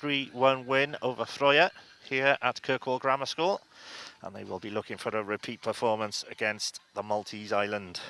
3-1 win over Froya here at Kirkwall Grammar School, and they will be looking for a repeat performance against the Maltese Island.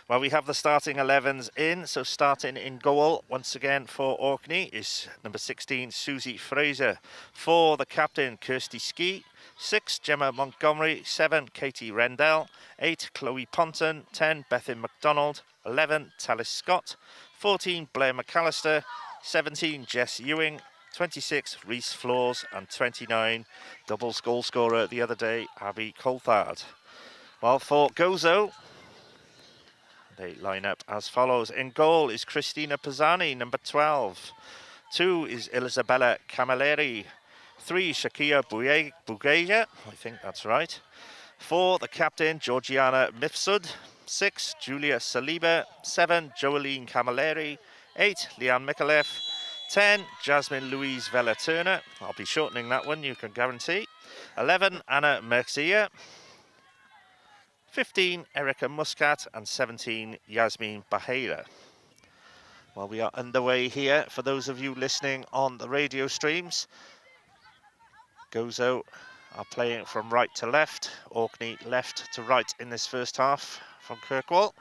Well, we have the starting 11s in, so starting in goal once again for Orkney is number 16 Susie Fraser, 4 the captain Kirsty Ski, 6 Gemma Montgomery, 7 Katie Rendell, 8 Chloe Ponton, 10 Bethan McDonald, 11 Talis Scott, 14 Blair McAllister, 17 Jess Ewing, 26 Reese Floors, and 29 doubles goal scorer the other day Abby Coulthard. Well, for Gozo, they line up as follows. In goal is Christina Pisani, number 12. 2 is Isabella Camilleri. 3 Shakia Bugeja, I think that's right. 4 the captain Georgiana Mifsud. 6 Julia Saliba. 7 Joeline Camilleri. 8 Leanne Mikalev. 10 Jasmine Louise Vella Turner. I'll be shortening that one, you can guarantee. 11 Anna Mercia. 15 Erica Muscat, and 17 Yasmin Bahira. Well, we are underway here for those of you listening on the radio streams. Gozo are playing from right to left, Orkney left to right in this first half from Kirkwall.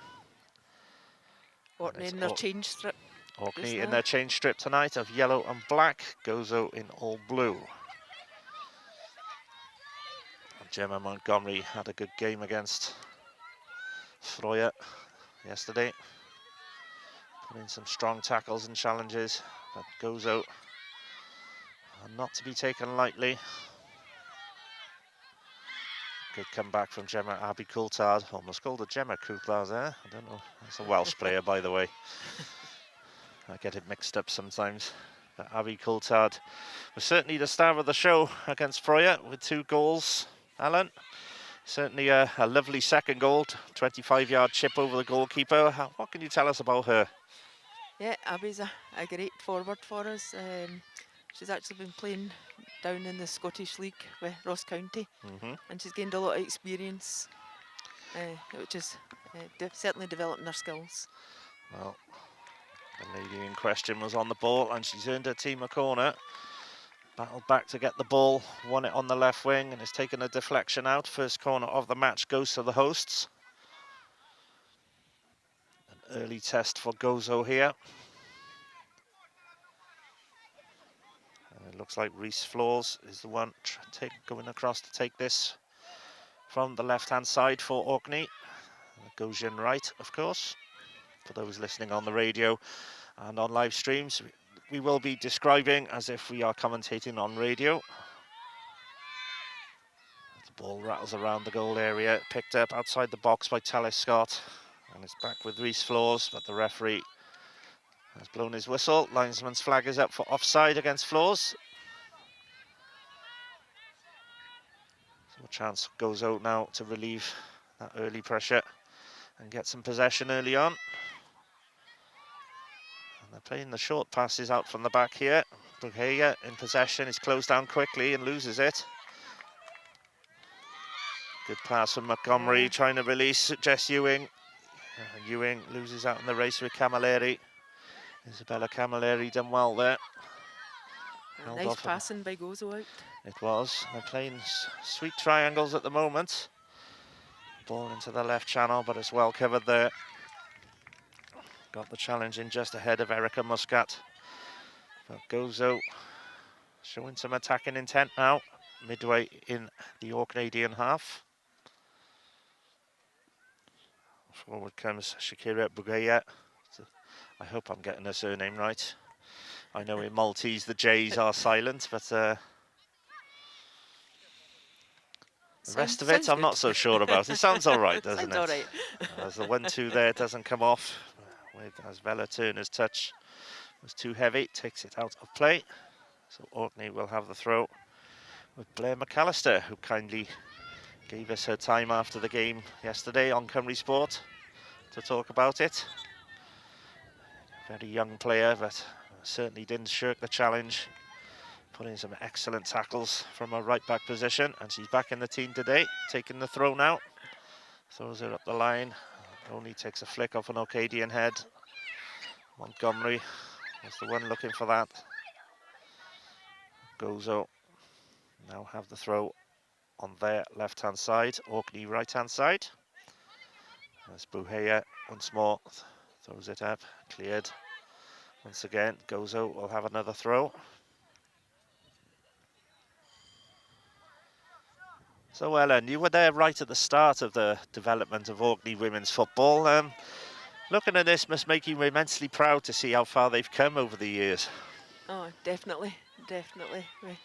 Orkney in their change strip. Orkney in their change strip tonight of yellow and black, Gozo in all blue. And Gemma Montgomery had a good game against Froya yesterday. Put in some strong tackles and challenges, but Gozo are not to be taken lightly. Good comeback from Gemma Abby Coulthard. Almost called her Gemma Coulthard there. I don't know. That's a Welsh player, by the way. I get it mixed up sometimes. But Abby Coulthard was certainly the star of the show against Froya with 2 goals. Alan, certainly a lovely second goal, 25-yard chip over the goalkeeper. What can you tell us about her? Yeah, Abby's a great forward for us. She's actually been playing down in the Scottish League with Ross County, and she's gained a lot of experience, which is certainly developing her skills. Well, the lady in question was on the ball, and she's earned her team a corner. Battled back to get the ball, won it on the left wing, and has taken a deflection out. First corner of the match goes to the hosts. An early test for Gozo here. It looks like Reese Floors is the one going across to take this from the left-hand side for Orkney. Gosian right, of course. For those listening on the radio and on live streams, we will be describing as if we are commentating on radio. The ball rattles around the goal area, picked up outside the box by Talis Scott, and it's back with Reese Floors, but the referee has blown his whistle. Linesman's flag is up for offside against Floors. So a chance goes out now to relieve that early pressure and get some possession early on. And they're playing the short passes out from the back here. Bugeja in possession, is closed down quickly and loses it. Good pass from Montgomery, trying to release Jess Ewing. Ewing loses out in the race with Camilleri. Isabella Camilleri done well there. Nice passing by Gozo out. It was. They're playing sweet triangles at the moment. Ball into the left channel, but it's well covered there. Got the challenge in just ahead of Erica Muscat. But Gozo showing some attacking intent now, midway in the Orkneydian half. Forward comes Shakira Bugeja. I hope I'm getting her surname right. I know in Maltese the J's are silent, but the rest of it I'm not so sure about. It sounds all right, doesn't it? All right. As the 1-2 there doesn't come off, as Vella Turner's touch was too heavy, takes it out of play. So Orkney will have the throw with Blair McAllister, who kindly gave us her time after the game yesterday on Cymru Sport to talk about it. Very young player, but certainly didn't shirk the challenge. Put in some excellent tackles from a right-back position, and she's back in the team today, taking the throw now. Throws her up the line, only takes a flick off an Orcadian head. Montgomery was the one looking for that. Gozo now have the throw on their left-hand side, Orkney right-hand side. As Buhaya once more throws it up, cleared. Once again, Gozo will have another throw. So Ellen, you were there right at the start of the development of Orkney women's football. Looking at this must make you immensely proud to see how far they've come over the years. Oh, definitely, definitely. We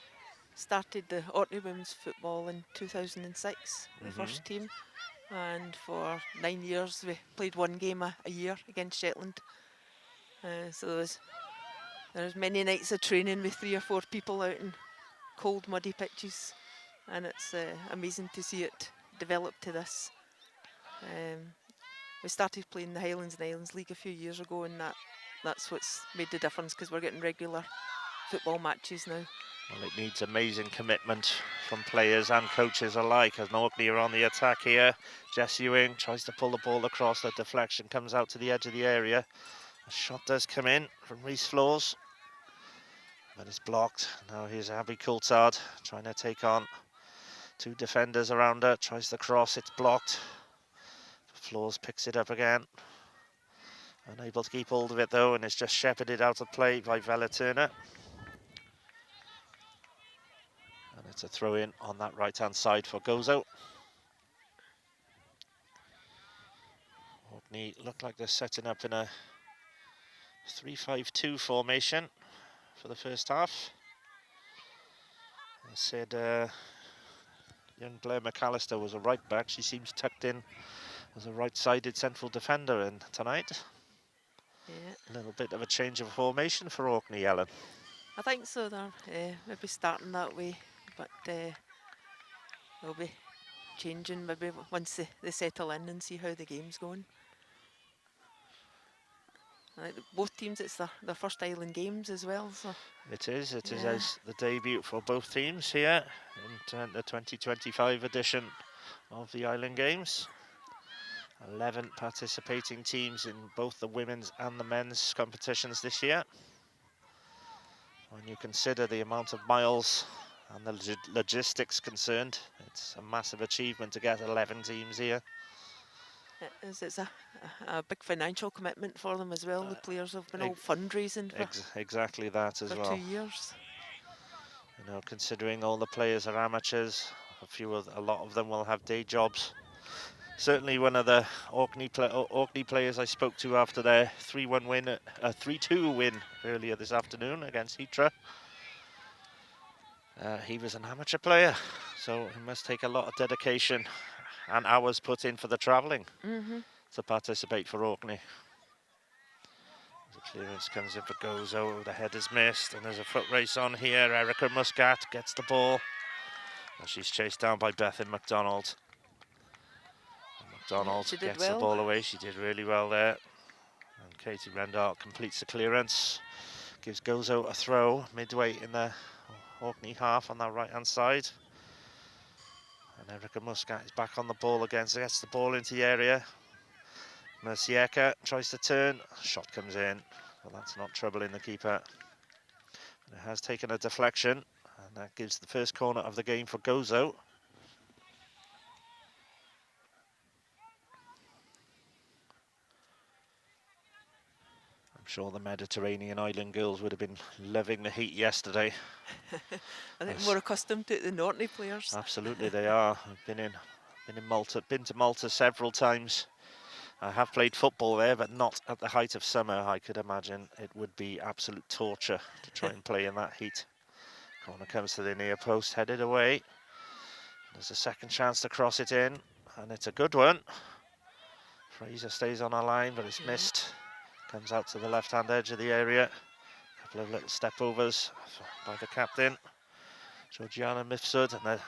started the Orkney women's football in 2006, the first team, and for 9 years we played one game a year against Shetland. So there's many nights of training with 3 or 4 people out in cold, muddy pitches, and it's amazing to see it develop to this. We started playing the Highlands and Islands League a few years ago, and that's what's made the difference, because we're getting regular football matches now. Well, it needs amazing commitment from players and coaches alike, as Orkney are on the attack here. Jess Ewing tries to pull the ball across, the deflection comes out to the edge of the area. A shot does come in from Reese Floors, but it's blocked. Now here's Abby Coulthard trying to take on 2 defenders around her, tries the cross, it's blocked. Floors picks it up again. Unable to keep hold of it though, and it's just shepherded out of play by Vela Turner. And it's a throw in on that right-hand side for Gozo. Orkney look like they're setting up in a 3-5-2 formation for the first half. I said young Blair McAllister was a right back. She seems tucked in as a right-sided central defender in tonight. Yeah. A little bit of a change of formation for Orkney, Ellen. I think so. They're maybe starting that way, but they'll be changing maybe once they settle in and see how the game's going. I think both teams, it's their first Island Games as well. So It is as the debut for both teams here in the 2025 edition of the Island Games. 11 participating teams in both the women's and the men's competitions this year. When you consider the amount of miles and the logistics concerned, it's a massive achievement to get 11 teams here. it's a big financial commitment for them as well. The players have been all fundraising for exactly that as for well. 2 years. You know, considering all the players are amateurs, a lot of them will have day jobs. Certainly one of the Orkney players I spoke to after their 3-1 win, 3-2 win earlier this afternoon against Hitra. He was an amateur player, so he must take a lot of dedication and hours put in for the travelling to participate for Orkney. The clearance comes in for Gozo, the head is missed, and there's a foot race on here. Erica Muscat gets the ball, and she's chased down by Bethan McDonald. McDonald gets the ball away. She did really well there. And Katie Rendart completes the clearance. Gives Gozo a throw midway in the Orkney half on that right-hand side. And Erica Muscat is back on the ball again. So gets the ball into the area. Mercieka tries to turn. Shot comes in. But that's not troubling the keeper. And it has taken a deflection. And that gives the first corner of the game for Gozo. Sure the Mediterranean island girls would have been loving the heat yesterday. I think more accustomed to it than Orkney players. Absolutely they are. I've been to Malta several times. I have played football there, but not at the height of summer. I could imagine it would be absolute torture to try and play in that heat. Corner comes to the near post, headed away. There's a second chance to cross it in, and it's a good one. Fraser stays on our line, but it's missed. Comes out to the left-hand edge of the area. A couple of little step-overs by the captain, Georgiana Mifsud, and the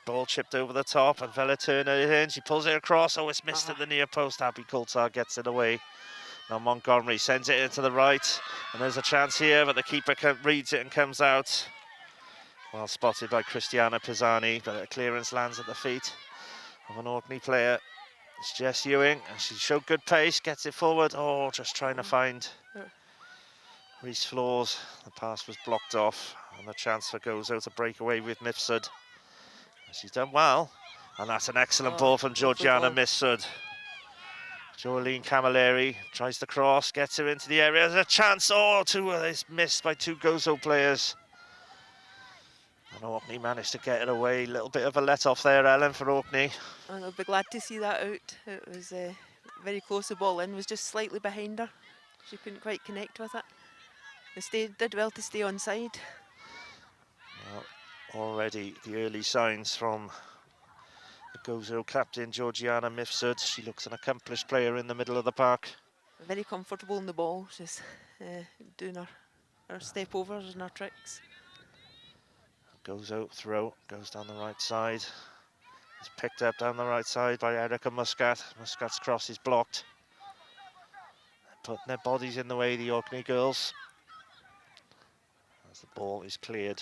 ball chipped over the top, and Vela Turner in. She pulls it across. Oh, it's missed at the near post. Abby Coulthard gets it away. Now Montgomery sends it into the right, and there's a chance here, but the keeper reads it and comes out. Well spotted by Christiana Pisani, but a clearance lands at the feet of an Orkney player. It's Jess Ewing, and she showed good pace, gets it forward. Oh, just trying to find Reese Floors, the pass was blocked off, and the chance for Gozo to break away with Mifsud. She's done well, and that's an excellent ball from lovely Georgiana ball. Mifsud. Jolene Camilleri tries the cross, gets her into the area. There's a chance. Oh, it's missed by two Gozo players. And Orkney managed to get it away. A little bit of a let-off there, Ellen, for Orkney. And I'll be glad to see that out. It was very close. The ball in was just slightly behind her. She couldn't quite connect with it. They did well to stay on side. Well, already the early signs from the Gozo captain, Georgiana Mifsud. She looks an accomplished player in the middle of the park. Very comfortable in the ball. She's doing her step overs and her tricks. Gozo throw, goes down the right side. It's picked up down the right side by Erica Muscat. Muscat's cross is blocked. Putting their bodies in the way, the Orkney girls. As the ball is cleared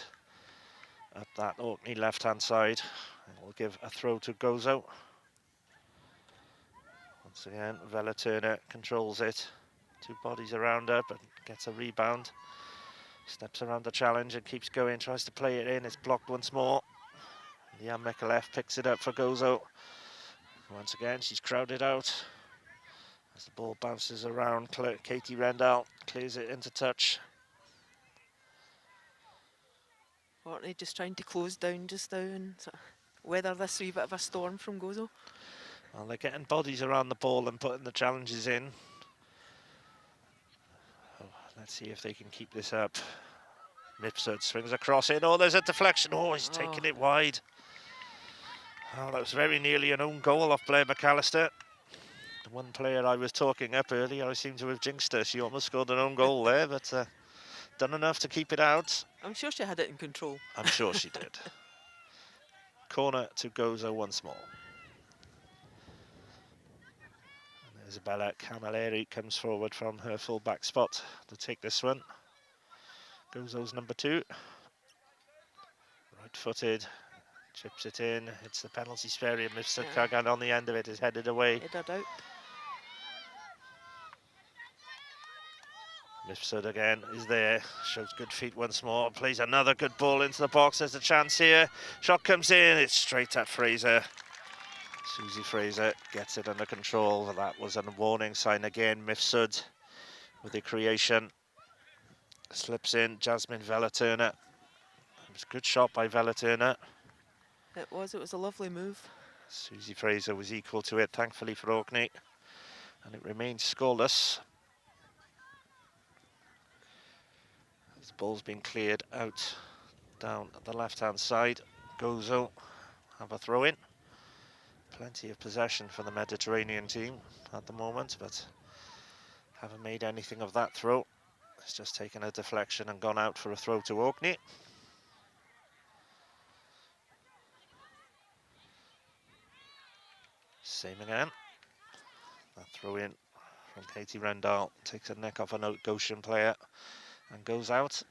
at that Orkney left-hand side, it will give a throw to Gozo. Once again, Vela Turner controls it. Two bodies around her, but gets a rebound. Steps around the challenge and keeps going, tries to play it in. It's blocked once more. Liam Micallef picks it up for Gozo. Once again, she's crowded out. As the ball bounces around, Katie Rendell clears it into touch. Orkney just trying to close down just now and sort of weather this wee bit of a storm from Gozo. Well, they're getting bodies around the ball and putting the challenges in. Oh, let's see if they can keep this up. Mifsud swings across in. Oh, there's a deflection. Oh, he's taking it wide. Oh, that was very nearly an own goal off Blair McAllister. The one player I was talking up earlier, I seem to have jinxed her. She almost scored an own goal there, but done enough to keep it out. I'm sure she had it in control. I'm sure she did. Corner to Gozo once more. And Isabella Camilleri comes forward from her full-back spot to take this one. Gozo's number 2. Right-footed, chips it in, hits the penalty area. Mifsud Kagan on the end of it is headed away. Headed out. Mifsud again is there, shows good feet once more, plays another good ball into the box. There's a chance here. Shot comes in, it's straight at Fraser. Susie Fraser gets it under control. That was a warning sign again. Mifsud with the creation. Slips in, Jasmine Vela Turner. It was a good shot by Vela Turner. It was a lovely move. Susie Fraser was equal to it, thankfully for Orkney. And it remains scoreless. The ball's been cleared out down the left-hand side. Gozo have a throw-in. Plenty of possession for the Mediterranean team at the moment, but haven't made anything of that throw. It's just taken a deflection and gone out for a throw to Orkney. Same again. That throw-in from Katie Rendall takes a neck off a Goshen player and goes out.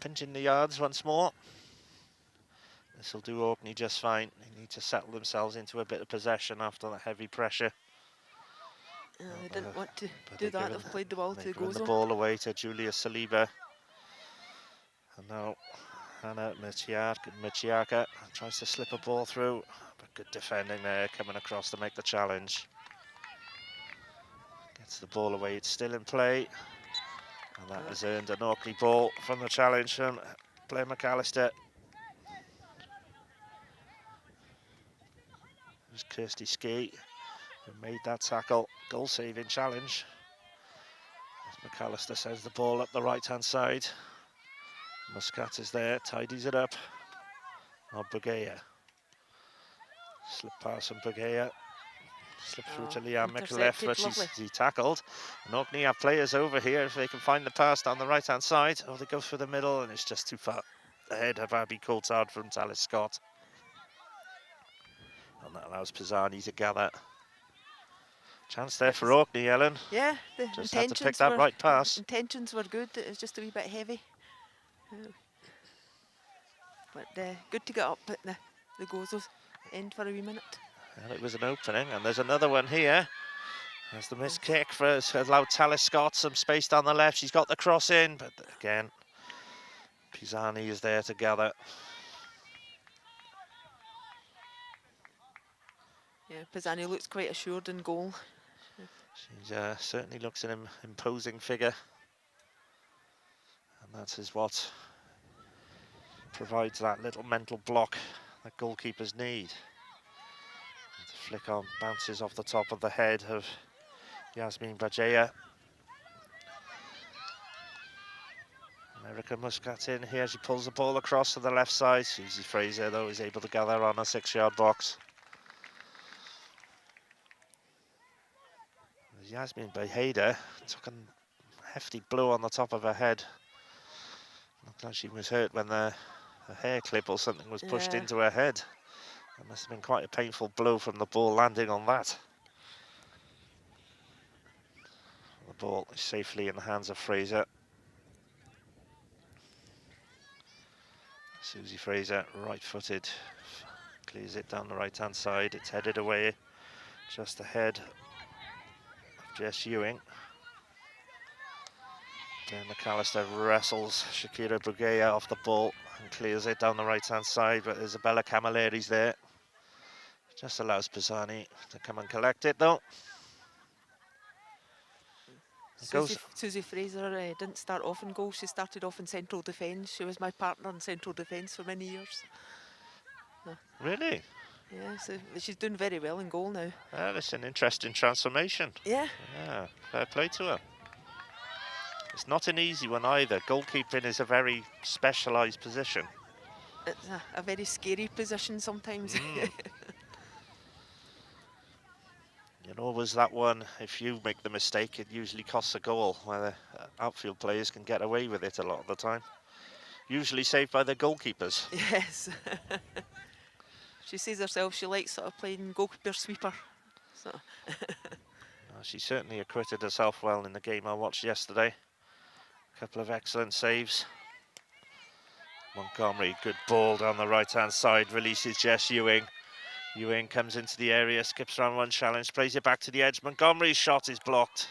Pinching the yards once more. This will do Orkney just fine. They need to settle themselves into a bit of possession after that heavy pressure. They didn't want to do that. They've played the ball to Gozo. The ball away to Julia Saliba. And now Hannah Michiaka tries to slip a ball through. But good defending there, coming across to make the challenge. Gets the ball away, it's still in play. And that has earned an Orkney ball from the challenge from Blair McAllister. It was Kirsty Ski who made that tackle. Goal-saving challenge. As McAllister sends the ball up the right-hand side. Muscat is there, tidies it up. Now Bugaya. Slip pass from Bugaya. Slip through to Liam Micallef, but she's tackled. And Orkney have players over here if they can find the pass down the right-hand side. Oh, they go through the middle, and it's just too far ahead of Abby Coulthard from Talis Scott. And that allows Pisani to gather. Chance there for Orkney, Ellen. Yeah, the just had to pick that right pass. Intentions were good. It was just a wee bit heavy. But good to get up at the Gozo's end for a wee minute. Well, it was an opening, and there's another one here. There's the missed kick for allowed Talis Scott some space down the left. She's got the cross in, but again, Pisani is there to gather. Yeah, Pisani looks quite assured in goal. She certainly looks an imposing figure. And that is what provides that little mental block that goalkeepers need. And the flick on bounces off the top of the head of Yasmin Bajaya. America Muscat in here. She pulls the ball across to the left side. Susie Fraser, though, is able to gather on a 6-yard box. Yasmin Bajaya took a hefty blow on the top of her head. Looked like she was hurt when the hair clip or something was pushed into her head. That must have been quite a painful blow from the ball landing on that. The ball is safely in the hands of Fraser. Susie Fraser, right-footed, clears it down the right-hand side. It's headed away just ahead of Jess Ewing. Dan McAllister wrestles Shakira Brugea off the ball and clears it down the right-hand side, but Isabella Camilleri's there. Just allows Pisani to come and collect it, though. Susie Fraser didn't start off in goal. She started off in central defence. She was my partner in central defence for many years. Really? Yeah, so she's doing very well in goal now. That's an interesting transformation. Yeah. Yeah, fair play to her. It's not an easy one either. Goalkeeping is a very specialised position. It's a very scary position sometimes. You know, was that one, if you make the mistake, it usually costs a goal, where the outfield players can get away with it a lot of the time. Usually saved by the goalkeepers. Yes. She says herself she likes sort of playing goalkeeper sweeper. So. She certainly acquitted herself well in the game I watched yesterday. A couple of excellent saves. Montgomery, good ball down the right-hand side, releases Jess Ewing. Ewing comes into the area, skips around one challenge, plays it back to the edge. Montgomery's shot is blocked.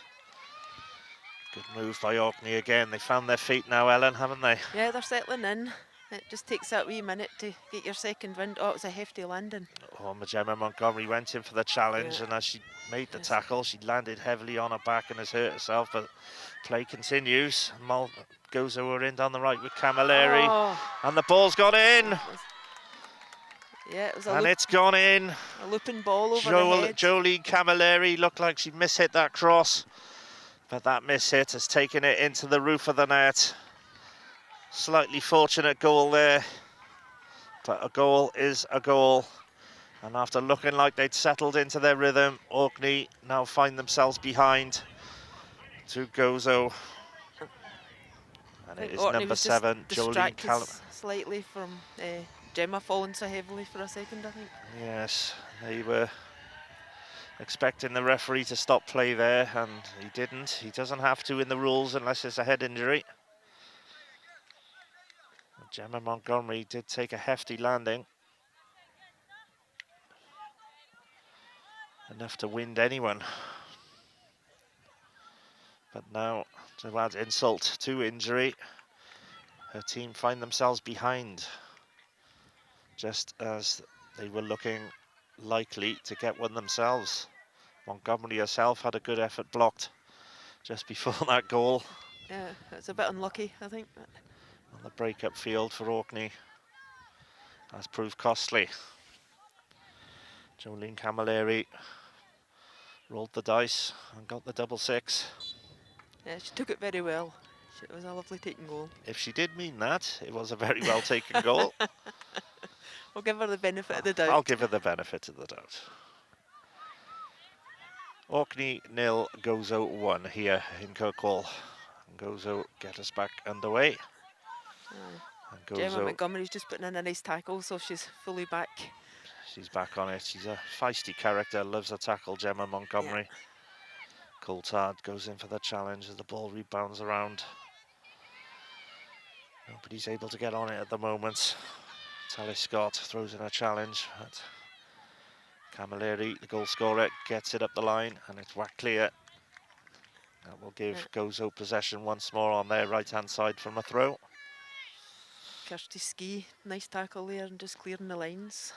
Good move by Orkney again. They found their feet now, Ellen, haven't they? Yeah, they're settling in. It just takes that wee minute to get your second wind. Oh, it was a hefty landing. Oh, Gemma Montgomery went in for the challenge, and as she made the tackle, she landed heavily on her back and has hurt herself, but play continues. Gozo are in down the right with Camilleri, and the ball's gone in. Yeah, it was and it's gone in. A looping ball over the head. Jolene Camilleri looked like she mishit that cross, but that mishit has taken it into the roof of the net. Slightly fortunate goal there, but a goal is a goal. And after looking like they'd settled into their rhythm, Orkney now find themselves behind to Gozo. And it is Orkney number 7, Jolene Callum. Slightly from Gemma falling so heavily for a second, I think. Yes, they were expecting the referee to stop play there, and he didn't. He doesn't have to in the rules unless it's a head injury. Gemma Montgomery did take a hefty landing. Enough to wind anyone. But now, to add insult to injury, her team find themselves behind, just as they were looking likely to get one themselves. Montgomery herself had a good effort blocked just before that goal. Yeah, it's a bit unlucky, I think. On the break-up field for Orkney has proved costly. Jolene Camilleri rolled the dice and got the double 6. Yeah, she took it very well. It was a lovely taken goal. If she did mean that, it was a very well taken goal. We'll give her the benefit of the doubt. I'll give her the benefit of the doubt. Orkney 0, Gozo 1 here in Kirkwall. And Gozo get us back underway. Gemma Montgomery's just putting in a nice tackle, so she's fully back. She's back on it. She's a feisty character, loves a tackle, Gemma Montgomery. Yeah. Coulthard goes in for the challenge as the ball rebounds around. Nobody's able to get on it at the moment. Talis Scott throws in a challenge, but Camilleri, the goal scorer, gets it up the line and it's whacked clear. That will give Gozo possession once more on their right-hand side from a throw. Kirsty Ski, nice tackle there and just clearing the lines.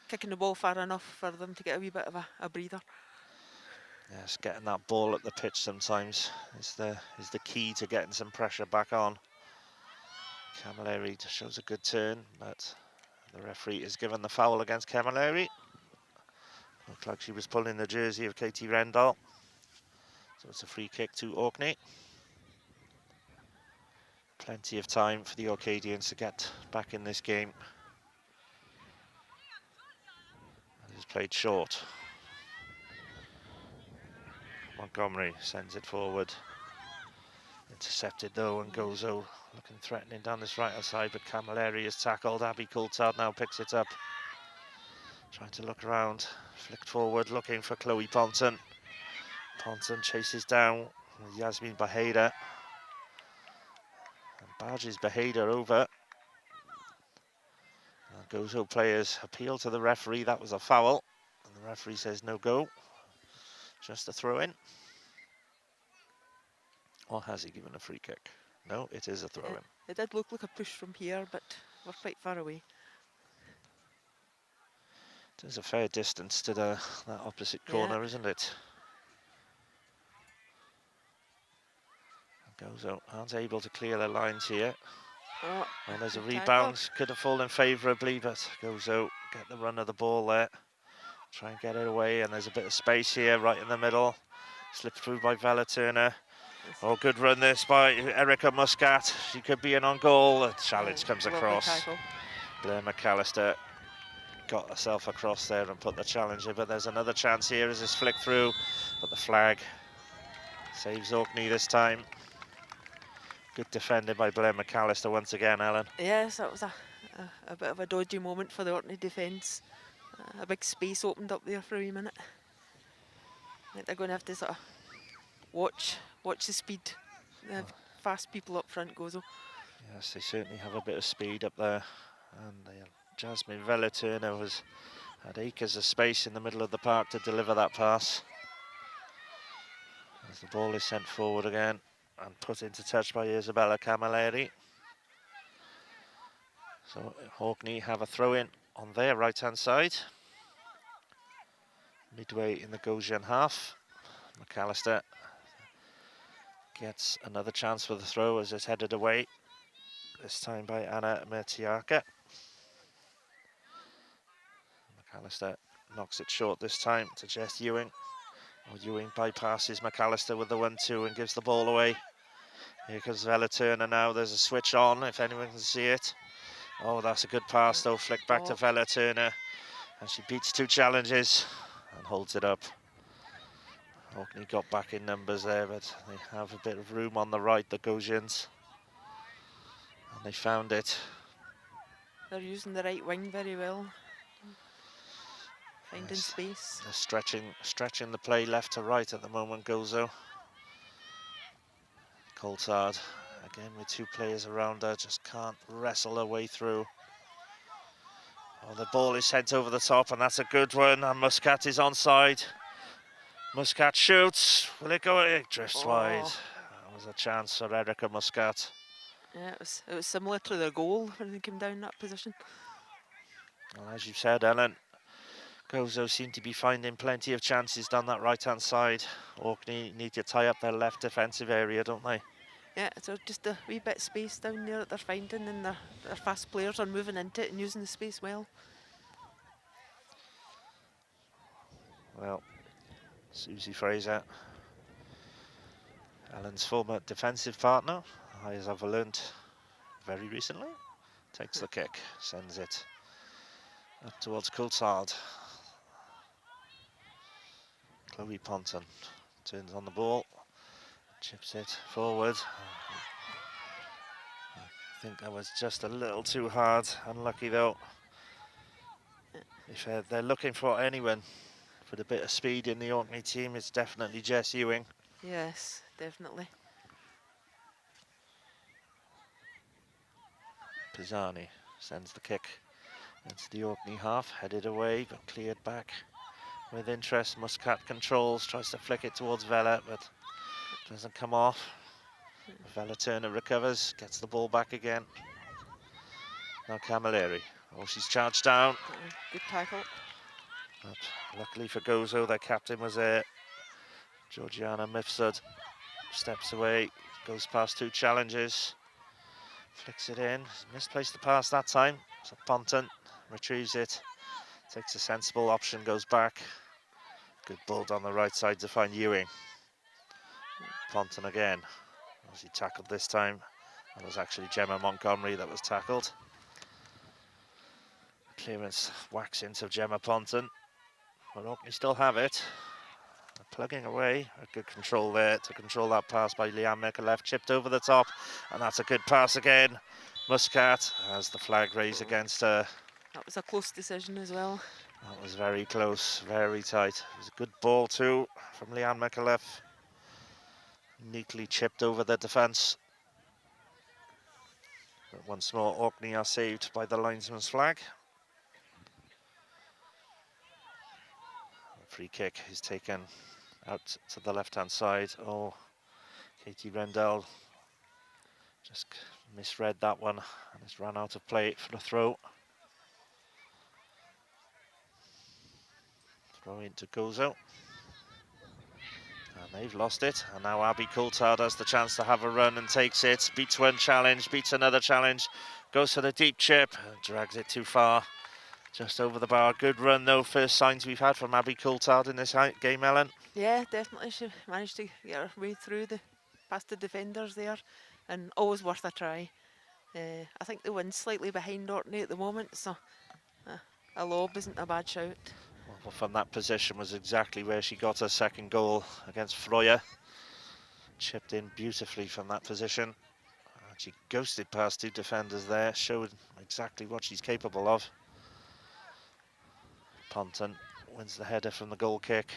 Kicking the ball far enough for them to get a wee bit of a breather. Yes, getting that ball at the pitch sometimes is the key to getting some pressure back on. Camilleri just shows a good turn, but the referee is given the foul against Camilleri. Looked like she was pulling the jersey of Katie Rendall. So it's a free kick to Orkney. Plenty of time for the Orcadians to get back in this game. It is played short. Montgomery sends it forward. Intercepted though, and Gozo looking threatening down this right hand side, but Camilleri is tackled. Abby Coulthard now picks it up. Trying to look around, flicked forward, looking for Chloe Ponton. Ponton chases down Yasmin Baheda. And barges Baheda over. And Gozo players appeal to the referee, that was a foul. And the referee says no go. Just a throw in. Or has he given a free kick? No, it is a throw in. It did look like a push from here, but we're quite far away. There's a fair distance to that opposite corner, isn't it? Gozo aren't able to clear the lines here. Oh, and there's a rebound. tackle. Could have fallen favourably, but Gozo get the run of the ball there. Try and get it away, and there's a bit of space here right in the middle. Slipped through by Vela Turner. Oh, good run this by Erica Muscat. She could be in on goal. The challenge comes across. Blair McAllister got herself across there and put the challenge in, but there's another chance here as it's flicked through, but the flag saves Orkney this time. Good defending by Blair McAllister once again, Ellen. Yes, that was a bit of a dodgy moment for the Orkney defence. A big space opened up there for a wee minute. I think they're going to have to sort of watch the speed. They have fast people up front, Gozo. Yes, they certainly have a bit of speed up there. And Jasmine Vela Turner had acres of space in the middle of the park to deliver that pass. As the ball is sent forward again and put into touch by Isabella Camilleri. So Orkney have a throw-in on their right-hand side. Midway in the Gosian half. McAllister gets another chance for the throw as it's headed away. This time by Anna Mertiaka. McAllister knocks it short this time to Jess Ewing. Ewing bypasses McAllister with the 1-2 and gives the ball away. Here comes Vela Turner now. There's a switch on if anyone can see it. Oh, that's a good pass though. Flick back to Vela Turner. And she beats two challenges and holds it up. Orkney got back in numbers there, but they have a bit of room on the right, the Gosians. And they found it. They're using the right wing very well. Finding space. They're stretching the play left to right at the moment, Gozo. Coulthard, again with two players around her, just can't wrestle her way through. Oh, the ball is sent over the top, and that's a good one, and Muscat is onside. Muscat shoots. Will it go? It drifts wide. That was a chance for Erica Muscat. Yeah, it was similar to their goal when they came down that position. Well, as you said, Ellen, Gozo seem to be finding plenty of chances down that right-hand side. Orkney need to tie up their left defensive area, don't they? Yeah, so just a wee bit of space down there that they're finding, and their fast players are moving into it and using the space well. Well, Susie Fraser, Ellen's former defensive partner, as I've learned very recently, takes the kick, sends it up towards Coulthard. Chloe Ponton turns on the ball, chips it forward. I think that was just a little too hard, unlucky though. If they're looking for anyone with a bit of speed in the Orkney team, it's definitely Jess Ewing. Yes, definitely. Pisani sends the kick It's the Orkney half, headed away, but cleared back with interest. Muscat controls, tries to flick it towards Vela, but doesn't come off. Vela Turner recovers, gets the ball back again. Now Camilleri. Oh, she's charged down. Good tackle. But luckily for Gozo, their captain was there. Georgiana Mifsud steps away, goes past two challenges, flicks it in. Misplaced the pass that time. So Ponton retrieves it, takes a sensible option, goes back. Good ball down the right side to find Ewing. Ponton again. Was he tackled this time? That was actually Gemma Montgomery that was tackled. Clearance whacks into Gemma Ponton. But Orkney still have it. They're plugging away. A good control there to control that pass by Leanne Micallef. Chipped over the top. And that's a good pass again. Muscat has the flag raised against her. That was a close decision as well. That was very close, very tight. It was a good ball too from Leanne Micallef. Neatly chipped over the defence. But once more, Orkney are saved by the linesman's flag. The free kick is taken out to the left-hand side. Oh, Katie Rendell just misread that one and has run out of play for the throw. Throw into Gozo. And they've lost it. And now Abby Coulthard has the chance to have a run and takes it. Beats one challenge, beats another challenge. Goes for the deep chip, drags it too far. Just over the bar. Good run though. First signs we've had from Abby Coulthard in this game, Ellen. Yeah, definitely. She managed to get her way through past the defenders there, and always worth a try. I think the wind's slightly behind Orkney at the moment, so a lob isn't a bad shout. Well, from that position was exactly where she got her second goal against Freya. Chipped in beautifully from that position. She ghosted past two defenders there, showed exactly what she's capable of. Ponton wins the header from the goal kick.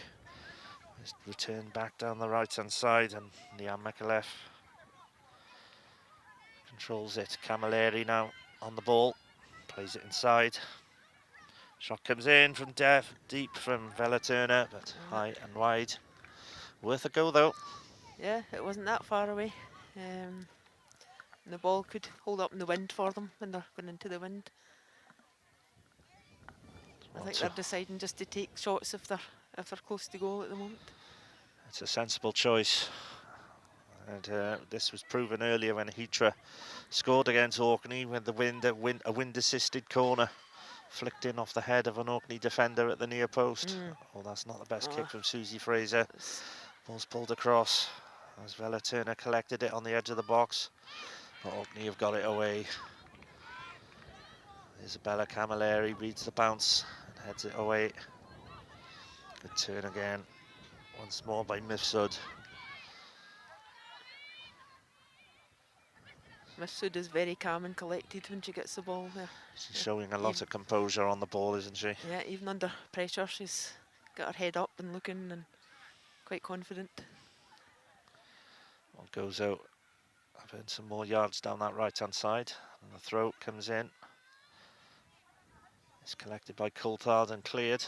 It's returned back down the right-hand side, and Leanne Micallef controls it. Camilleri now on the ball, plays it inside. Shot comes in from deep from Vela Turner, but high and wide. Worth a go though. Yeah, it wasn't that far away. And the ball could hold up in the wind for them when they're going into the wind. I think they're deciding just to take shots if they're close to goal at the moment. It's a sensible choice. And this was proven earlier when Heatra scored against Orkney with the a wind-assisted corner flicked in off the head of an Orkney defender at the near post. Oh, that's not the best kick from Susie Fraser. Ball's pulled across as Vela Turner collected it on the edge of the box. But Orkney have got it away. Isabella Camilleri reads the bounce and heads it away. Good turn again. Once more by Mifsud. Mifsud is very calm and collected when she gets the ball there. She's showing a lot of composure on the ball, isn't she? Yeah, even under pressure, she's got her head up and looking and quite confident. Well, Gozo have earned some more yards down that right-hand side. And the throw comes in. It's collected by Coulthard and cleared.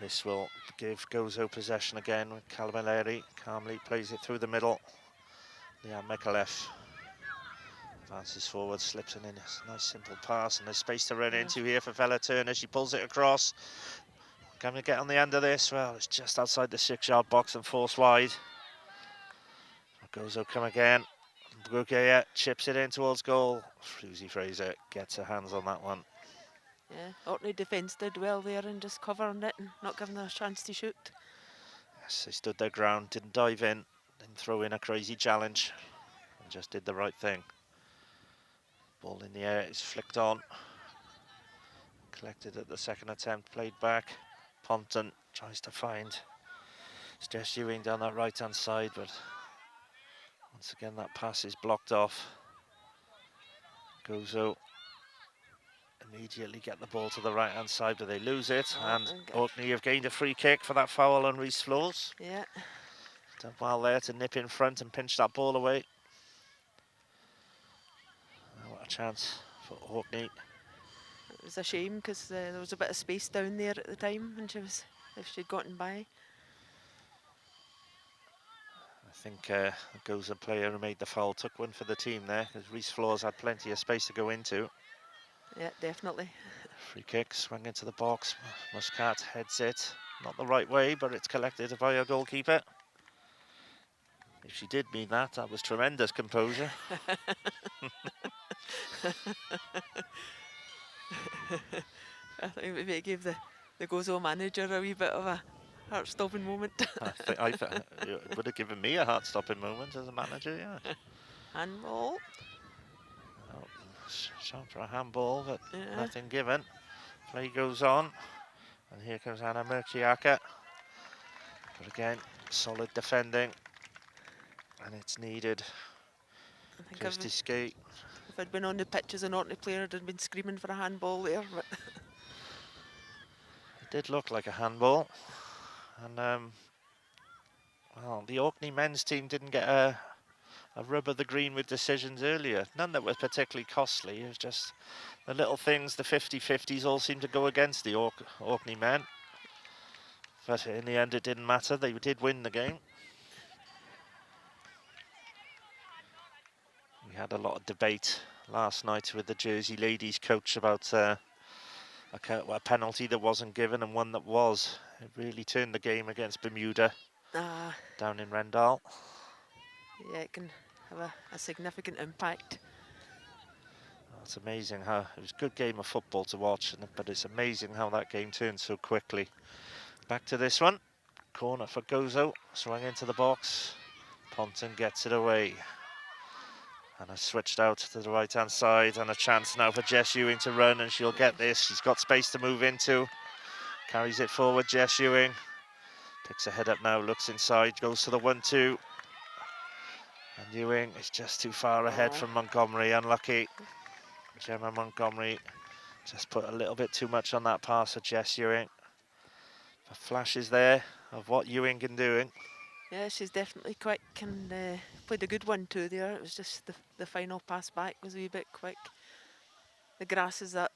This will give Gozo possession again with Camilleri. Calmly plays it through the middle. Leanne Micallef advances forward, slips in a nice simple pass, and there's space to run into here for Vela Turner. She pulls it across. Can we get on the end of this? Well, it's just outside the 6-yard box and forced wide. Gozo come again. Bruguier chips it in towards goal. Susie Fraser gets her hands on that one. Yeah, Orkney defence did well there and just covering it and not giving her a chance to shoot. Yes, they stood their ground, didn't dive in, didn't throw in a crazy challenge, and just did the right thing. Ball in the air is flicked on. Collected at the second attempt, played back. Ponton tries to find Jess Ewing down that right-hand side, but once again that pass is blocked off. Gozo immediately get the ball to the right-hand side, but they lose it, and Orkney have gained a free kick for that foul on Reese Floors. Yeah. Done well there to nip in front and pinch that ball away. What a chance for Orkney. It was a shame because there was a bit of space down there at the time when if she'd gotten by. I think the Gozo player who made the foul took one for the team there, because Reese Floors had plenty of space to go into. Yeah, definitely. Free kick, swung into the box. Muscat heads it. Not the right way, but it's collected by a goalkeeper. If she did mean that, that was tremendous composure. I think maybe it gave the Gozo manager a wee bit of a heart-stopping moment. It would have given me a heart-stopping moment as a manager, yeah. Handball. Oh, shot for a handball, but Yeah. nothing given. Play goes on, and here comes Anna Murciaka. But again, solid defending, and it's needed. I think Kirsty Skate. if I'd been on the pitch as an Orkney player, I'd have been screaming for a handball there. But It did look like a handball, and well, the Orkney men's team didn't get a rub of the green with decisions earlier. None that were particularly costly. It was just the little things, the 50-50s all seemed to go against the Orkney men. But in the end, it didn't matter. They did win the game. We had a lot of debate last night with the Jersey ladies coach about a penalty that wasn't given and one that was. It really turned the game against Bermuda down in Rendal. Yeah, it can have a significant impact. It's amazing how it was a good game of football to watch, but it's amazing how that game turned so quickly. Back to this one. Corner for Gozo, swung into the box. Ponton gets it away. And has switched out to the right-hand side, and a chance now for Jess Ewing to run, and she'll get this. She's got space to move into. Carries it forward, Jess Ewing. Picks her head up now, looks inside, goes to the 1-2. And Ewing is just too far ahead from Montgomery, unlucky. Gemma Montgomery just put a little bit too much on that pass for Jess Ewing. The flashes there of what Ewing can do. Yeah, she's definitely quick and played a good one too there. It was just the final pass back was a wee bit quick. The grass is that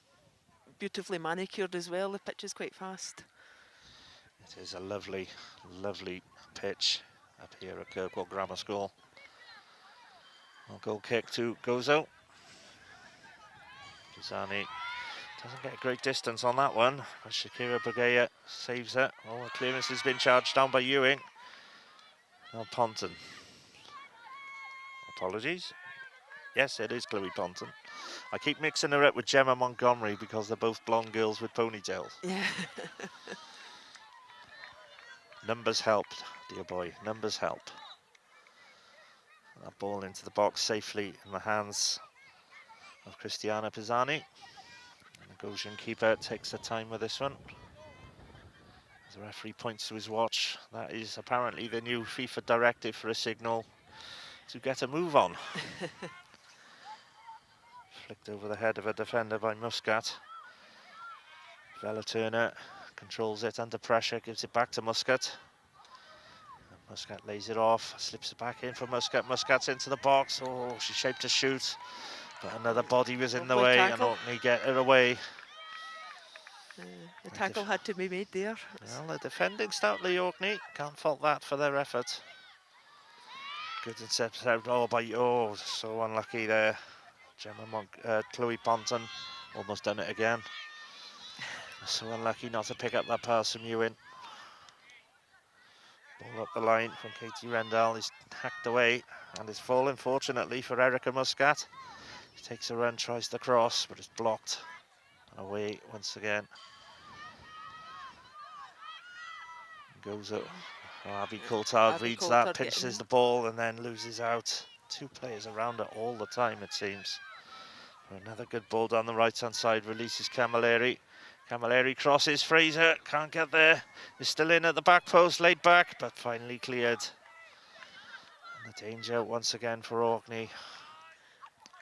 beautifully manicured as well. The pitch is quite fast. It is a lovely, lovely pitch up here at Kirkwall Grammar School. A goal kick to Gozo. Pisani doesn't get a great distance on that one, but Shakira Bagaya saves it. Oh, the clearance has been charged down by Ewing. Now Ponton. Apologies. Yes, it is Chloe Ponton. I keep mixing her up with Gemma Montgomery because they're both blonde girls with ponytails. Yeah. Numbers help, dear boy. Numbers help. That ball into the box safely in the hands of Cristiana Pisani. And the Gosian keeper takes the time with this one. As the referee points to his watch, that is apparently the new FIFA directive for a signal to get a move on. Flicked over the head of a defender by Muscat. Vela Turner controls it under pressure, gives it back to Muscat. And Muscat lays it off, slips it back in for Muscat. Muscat's into the box. Oh, she shaped to shoot, but another body was in the way, and Orkney get it away. The tackle had to be made there. Well, they're defending stoutly, Orkney. Can't fault that for their effort. Good intercept out. Oh, so unlucky there. Chloe Ponton almost done it again. So unlucky not to pick up that pass from Ewing. Ball up the line from Katie Rendell. He's hacked away and is falling, fortunately, for Erica Muscat. She takes a run, tries to cross, but it's blocked. And away once again. Gozo. Abby Coulthard reads that, pinches the ball, and then loses out. Two players around her all the time, it seems. Another good ball down the right-hand side, releases Camilleri. Camilleri crosses, Fraser, can't get there. Is still in at the back post, laid back, but finally cleared. And the danger once again for Orkney.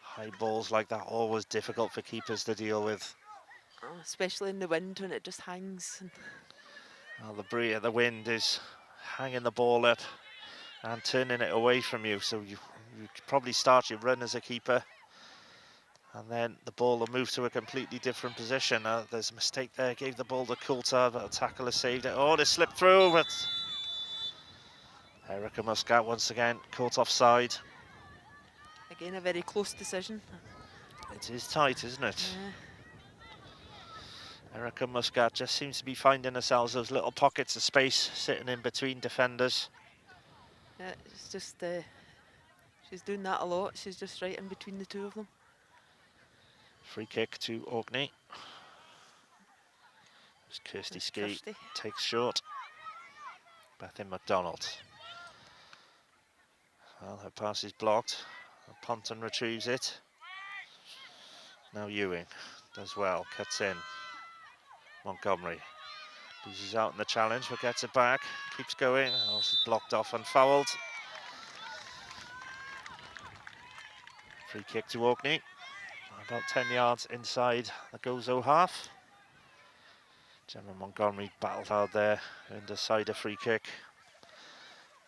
High balls like that, always difficult for keepers to deal with. Especially in the wind when it just hangs. Well, the wind is hanging the ball up and turning it away from you, so you probably start your run as a keeper. And then the ball will move to a completely different position. There's a mistake there, gave the ball to Coulthard, but the tackler saved it. Oh, they slipped through, but Erica Muscat once again caught offside. Again, a very close decision. It is tight, isn't it? Yeah. Erica Muscat just seems to be finding herself those little pockets of space sitting in between defenders. Yeah, it's just, she's doing that a lot. She's just right in between the two of them. Free kick to Orkney. As Kirsty Ski takes short. Bethan McDonald. Well, her pass is blocked. Ponton retrieves it. Now Ewing does well, cuts in. Montgomery loses out in the challenge, but gets it back. Keeps going. Oh, she's blocked off and fouled. Free kick to Orkney. About 10 yards inside the Gozo half. Gemma Montgomery battled hard there, earned a side a free kick.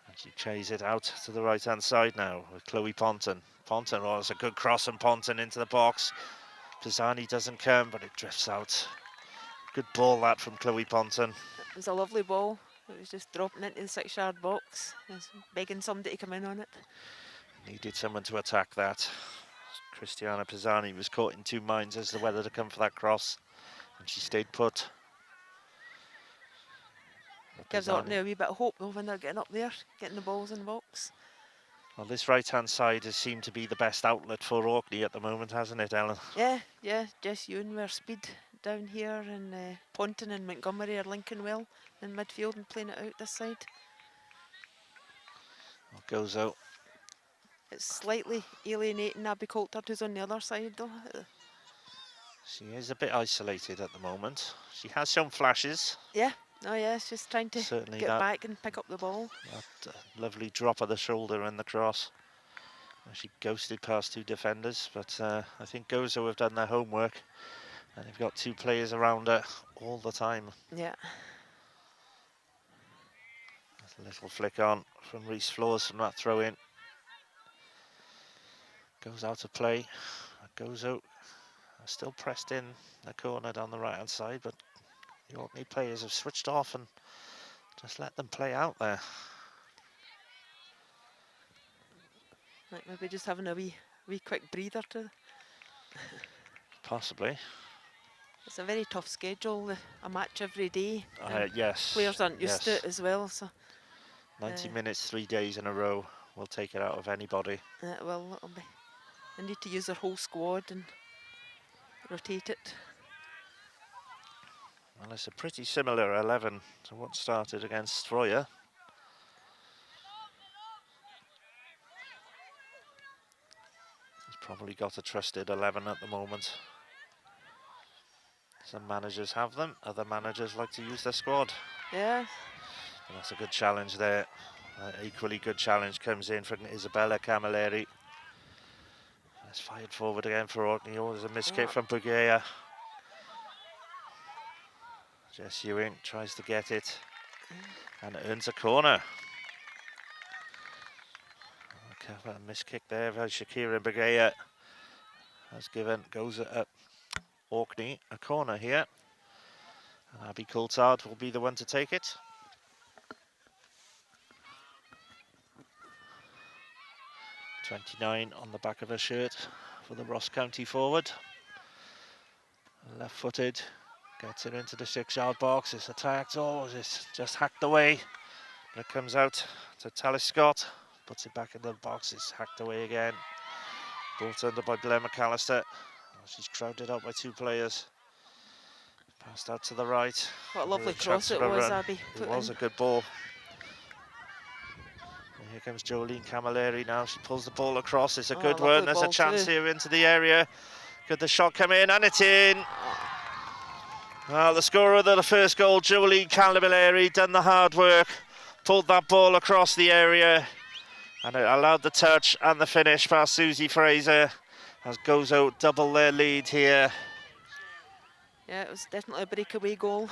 And she chases it out to the right-hand side now with Chloe Ponton. Ponton, oh, it's a good cross and Ponton into the box. Pisani doesn't come, but it drifts out. Good ball that from Chloe Ponton. It was a lovely ball. It was just dropping into the 6-yard box. It was begging somebody to come in on it. Needed someone to attack that. Christiana Pisani was caught in two minds as to whether to come for that cross, and she stayed put. Gives Orkney a wee bit of hope though when they're getting up there, getting the balls in the box. Well, this right-hand side has seemed to be the best outlet for Orkney at the moment, hasn't it, Ellen? Yeah, Jess Ewan with her speed down here, and Ponton and Montgomery are linking well in midfield and playing it out this side. Well, Gozo. It's slightly alienating Abby Coulthard, who's on the other side though. She is a bit isolated at the moment. She has shown flashes. Yeah, oh yeah, she's trying to Certainly get back and pick up the ball. That lovely drop of the shoulder and the cross. She ghosted past two defenders, but I think Gozo have done their homework and they've got two players around her all the time. Yeah. That's a little flick on from Reese Floors from that throw in. Goes out of play. Gozo are still pressed in the corner down the right hand side, but the Orkney players have switched off and just let them play out there. Like maybe just having a wee quick breather to. Possibly. It's a very tough schedule, a match every day. Yes. Players aren't used to it as well, so. 90 minutes, 3 days in a row will take it out of anybody. Well, it'll be. They need to use their whole squad and rotate it. Well, it's a pretty similar 11 to what started against Troya. He's probably got a trusted 11 at the moment. Some managers have them, other managers like to use their squad. Yeah. And that's a good challenge there. Equally good challenge comes in from Isabella Camilleri. It's fired forward again for Orkney. Oh, there's a miskick from Bugea. Jess Ewing tries to get it and earns a corner. Okay, a miskick there by Shakira Bugea has given Gozo Orkney a corner here. And Abby Coulthard will be the one to take it. .29 on the back of her shirt for the Ross County forward. Left-footed, gets it into the 6-yard box. It's attacked. Oh, it's just hacked away. But it comes out to Talis Scott. Puts it back in the box. It's hacked away again. Brought under by Blair McAllister. Oh, she's crowded out by two players. Passed out to the right. What a lovely cross it was, Abby. It was a good ball. And here comes Jolene Camilleri now. She pulls the ball across. It's a good one. There's a chance here into the area. Could the shot come in? And it's in. Well, the scorer of the first goal, Jolene Camilleri, done the hard work. Pulled that ball across the area. And it allowed the touch and the finish past Susie Fraser. As Gozo double their lead here. Yeah, it was definitely a breakaway goal.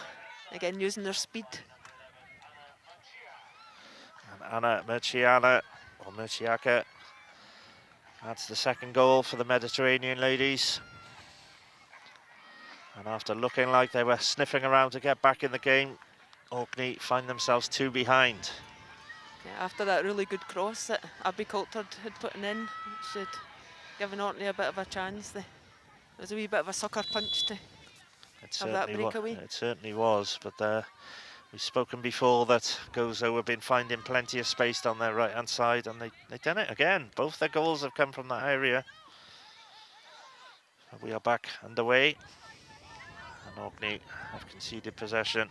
Again, using their speed. And Anna Murciana, or Murciaka, That's the second goal for the Mediterranean ladies. And after looking like they were sniffing around to get back in the game, Orkney find themselves 2 behind. Yeah, after that really good cross that Abby Coulthard had put in, which had given Orkney a bit of a chance. There was a wee bit of a sucker punch to have that breakaway. It certainly was, but we've spoken before that Gozo have been finding plenty of space down their right-hand side, and they've done it again. Both their goals have come from that area. We are back underway, and Orkney have conceded possession.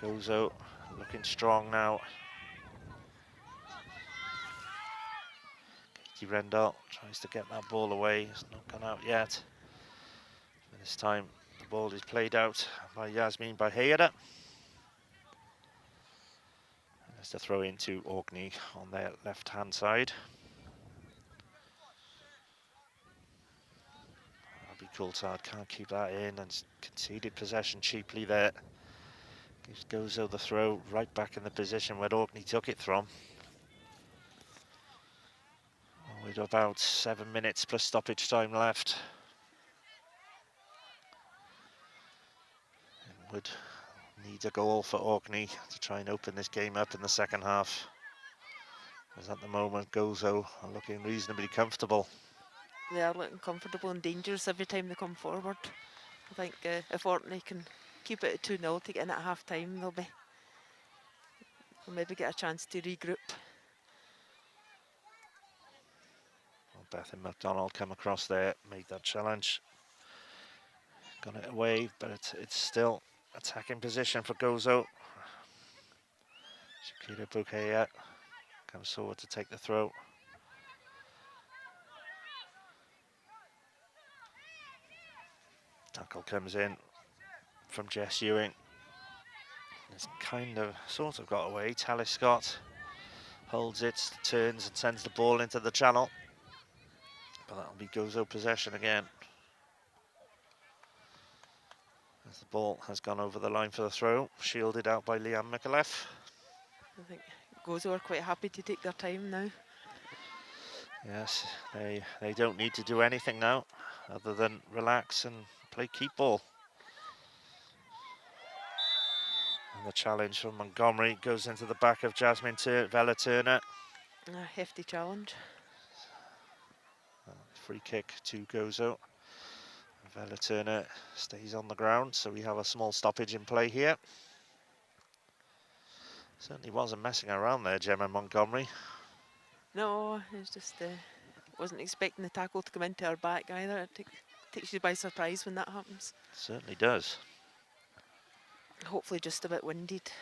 Gozo looking strong now. Katie Rendell tries to get that ball away. It's not gone out yet. But this time the ball is played out by Yasmin Bahira. There's the throw into Orkney on their left-hand side. Abby Coulthard can't keep that in and conceded possession cheaply there. Gives Gozo the throw right back in the position where Orkney took it from. With about 7 minutes plus stoppage time left. And would need a goal for Orkney to try and open this game up in the second half. As at the moment, Gozo are looking reasonably comfortable. They are looking comfortable and dangerous every time they come forward. I think if Orkney can keep it at 2-0 to get in at half time, they'll maybe get a chance to regroup. Well, Bethan McDonald come across there, made that challenge. Got it away, but it's still attacking position for Gozo. Shakira Bouquet comes forward to take the throw. Tackle comes in from Jess Ewing. It's sort of got away. Talis Scott holds it, turns and sends the ball into the channel. But that'll be Gozo possession again. As the ball has gone over the line for the throw, shielded out by Leanne Micallef. I think Gozo are quite happy to take their time now. Yes, they don't need to do anything now other than relax and play keep ball. And the challenge from Montgomery goes into the back of Jasmine Vella Turner. A hefty challenge. Free kick to Gozo. Vella Turner stays on the ground, so we have a small stoppage in play here. Certainly wasn't messing around there, Gemma Montgomery. No, it's just wasn't expecting the tackle to come into her back either. It takes you by surprise when that happens. Certainly does. Hopefully just a bit winded.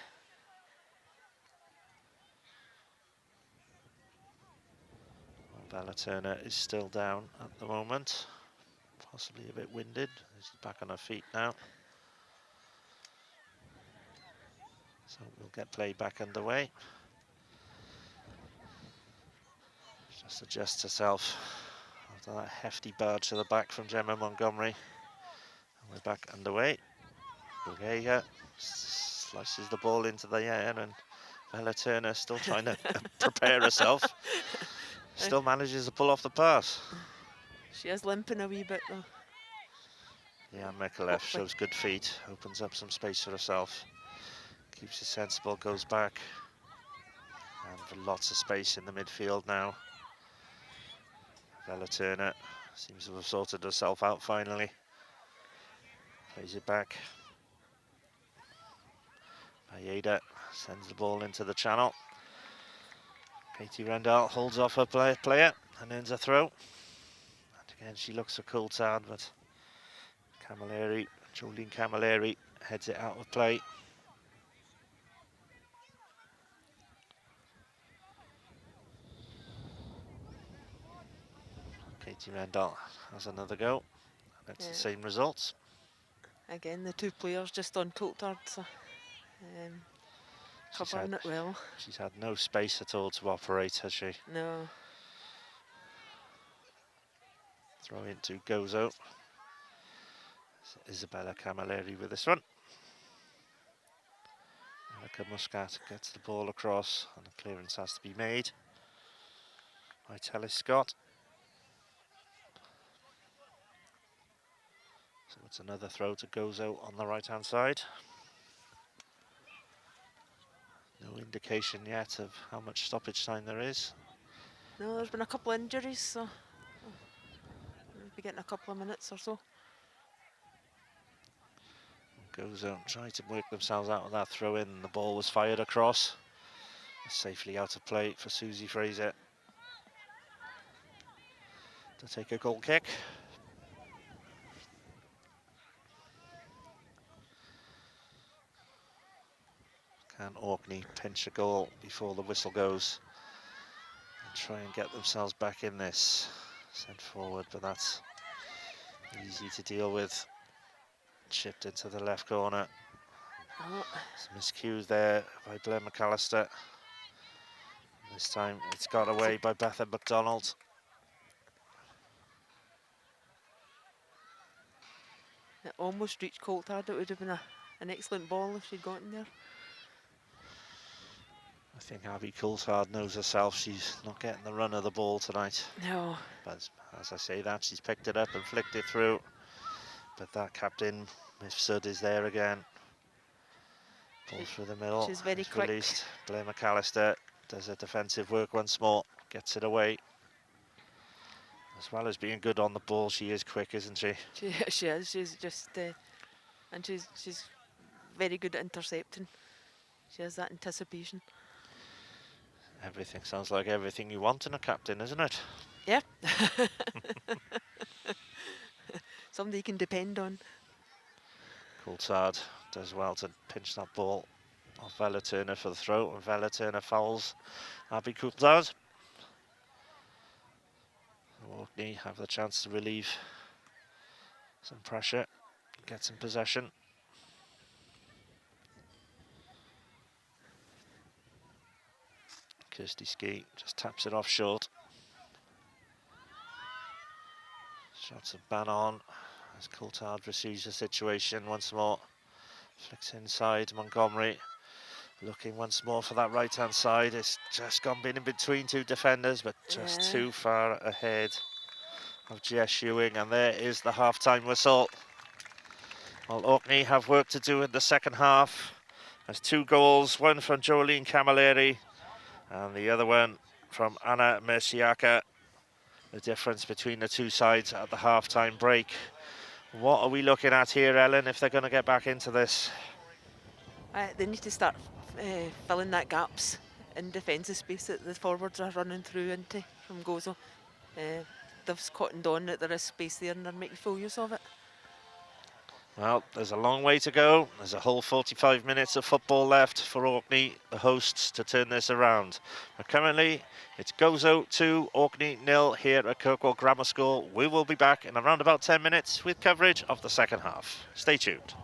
Well, Vella Turner is still down at the moment. Possibly a bit winded. She's back on her feet now. So we'll get play back underway. Just adjusts herself after that hefty barge to the back from Gemma Montgomery. And we're back underway. Bugaya slices the ball into the air, and Vella Turner still trying to prepare herself. Still manages to pull off the pass. She is limping a wee bit though. Yeah, Micallef shows good feet, opens up some space for herself. Keeps it sensible, goes back. And lots of space in the midfield now. Vella Turner seems to have sorted herself out finally. Plays it back. Ayeda sends the ball into the channel. Katie Rendell holds off her player and earns a throw. And again, she looks for Coulthard, but Jolene Camilleri heads it out of play. Katie Rendell has another go. That's the same results. Again, the two players just on Coulthard, so covering it well. She's had no space at all to operate, has she? No. Throw into Gozo. Isabella Camilleri with this one. Erica Muscat gets the ball across, and a clearance has to be made by Talis Scott. So it's another throw to Gozo on the right-hand side. No indication yet of how much stoppage time there is. No, there's been a couple of injuries, so we'll be getting a couple of minutes or so. Gozo tried to work themselves out of that throw in. The ball was fired across. Safely out of play for Susie Fraser to take a goal kick. Can Orkney pinch a goal before the whistle goes and try and get themselves back in this? Sent forward, but that's easy to deal with. Chipped into the left corner. Oh, Some miscues there by Blair McAllister. This time it's got away by Betha McDonald. it almost reached Coulthard. It would have been an excellent ball if she'd gotten there. I think Abby Coulthard knows herself she's not getting the run of the ball tonight. No. But as I say that, she's picked it up and flicked it through. But that captain, Miss Sud, is there again. Ball through the middle. She's very It's quick. released. Blair McAllister does her defensive work once more. Gets it away. As well as being good on the ball, she is quick, isn't she? She is. She's just, and she's very good at intercepting. She has that anticipation. Everything sounds like everything you want in a captain, isn't it? Yeah. Somebody you can depend on. Coulthard does well to pinch that ball off Vella Turner for the throw, and Vella Turner fouls Abby Coulthard. Orkney have the chance to relieve some pressure, get some possession. Kirsty Ski just taps it off short. Shots of Bannon as Coulthard receives the situation once more. Flicks inside Montgomery. Looking once more for that right-hand side. It's just gone in between two defenders, but just too far ahead of Jess Ewing. And there is the half-time whistle. Well, Orkney have work to do in the second half. There's 2 goals, one from Jolene Camilleri and the other one from Anna Merciaca. The difference between the two sides at the half-time break. What are we looking at here, Ellen, if they're going to get back into this? They need to start filling that gaps in defensive space that the forwards are running through into from Gozo. They've cottoned on that there is space there and they're making full use of it. Well, there's a long way to go. There's a whole 45 minutes of football left for Orkney, the hosts, to turn this around. But currently, it's Gozo 2, Orkney 0 here at Kirkwall Grammar School. We will be back in around about 10 minutes with coverage of the second half. Stay tuned.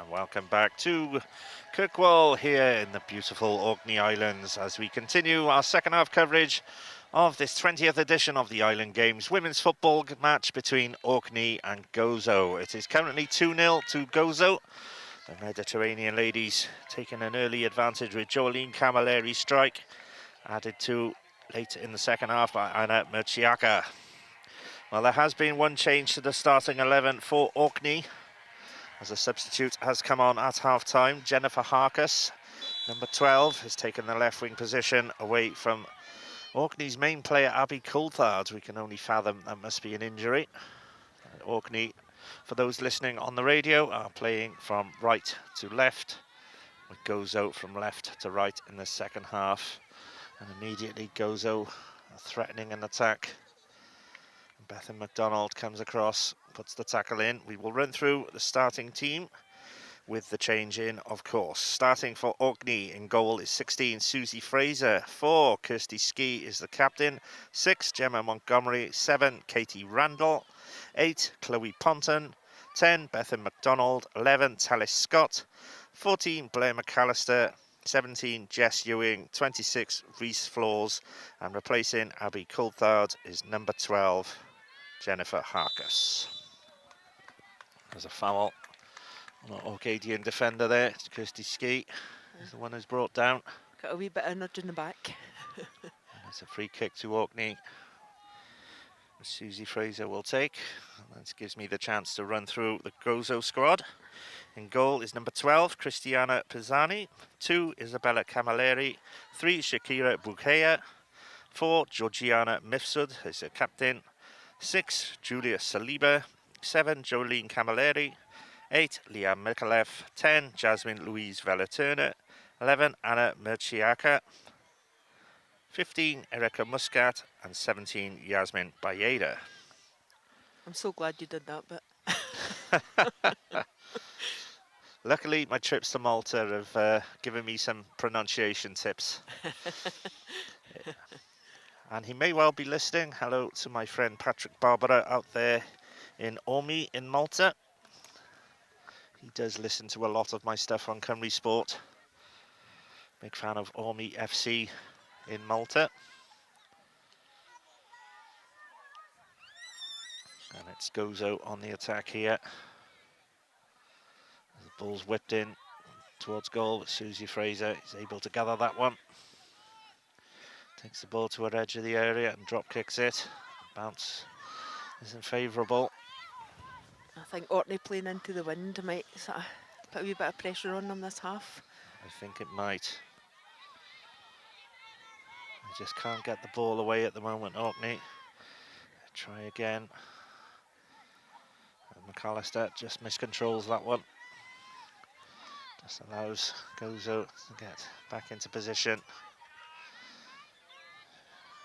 And welcome back to Kirkwall here in the beautiful Orkney Islands as we continue our second half coverage of this 20th edition of the Island Games women's football match between Orkney and Gozo. It is currently 2-0 to Gozo. The Mediterranean ladies taking an early advantage with Jolene Camilleri's strike, added to late in the second half by Anna Murciaka. Well, there has been one change to the starting 11 for Orkney, as a substitute has come on at half-time. Jennifer Harkus, number 12, has taken the left-wing position away from Orkney's main player, Abby Coulthard. We can only fathom that must be an injury. And Orkney, for those listening on the radio, are playing from right to left, with Gozo from left to right in the second half. And immediately Gozo threatening an attack. Bethan McDonald comes across, puts the tackle in. We will run through the starting team with the change in, of course. Starting for Orkney, in goal is 16, Susie Fraser. 4, Kirsty Ski is the captain. 6, Gemma Montgomery. 7, Katie Randall. 8, Chloe Ponton. 10, Bethan McDonald. 11, Talis Scott. 14, Blair McAllister. 17, Jess Ewing. 26, Reese Floors. And replacing Abby Coulthard is number 12, Jennifer Harkus. There's a foul on an Orcadian defender there. It's Kirsty Ski is the one who's brought down. Got a wee bit of nudge in the back. And it's a free kick to Orkney. Susie Fraser will take. And that gives me the chance to run through the Gozo squad. In goal is number 12, Cristiana Pisani. 2, Isabella Camilleri. 3, Shakira Bukhaya. 4, Georgiana Mifsud is the captain. 6, Julia Saliba. 7, Jolene Camilleri. 8, Leah Mikalev. 10, Jasmine Louise Velaturner. 11, Anna Murciaka. 15, Erica Muscat. And 17, Yasmin Bayeda. I'm so glad you did that bit. Luckily, my trips to Malta have given me some pronunciation tips. Yeah. And he may well be listening. Hello to my friend Patrick Barbara out there in Orkney in Malta. He does listen to a lot of my stuff on Cymru Sport. Big fan of Orkney FC in Malta. And it's Gozo on the attack here. The ball's whipped in towards goal, but Susie Fraser is able to gather that one. Takes the ball to her edge of the area and drop kicks it. Bounce isn't favourable. I think Orkney playing into the wind might sort of put a wee bit of pressure on them this half. I think it might. They just can't get the ball away at the moment, Orkney. Try again. And McAllister just miscontrols that one. Just allows Gozo to get back into position.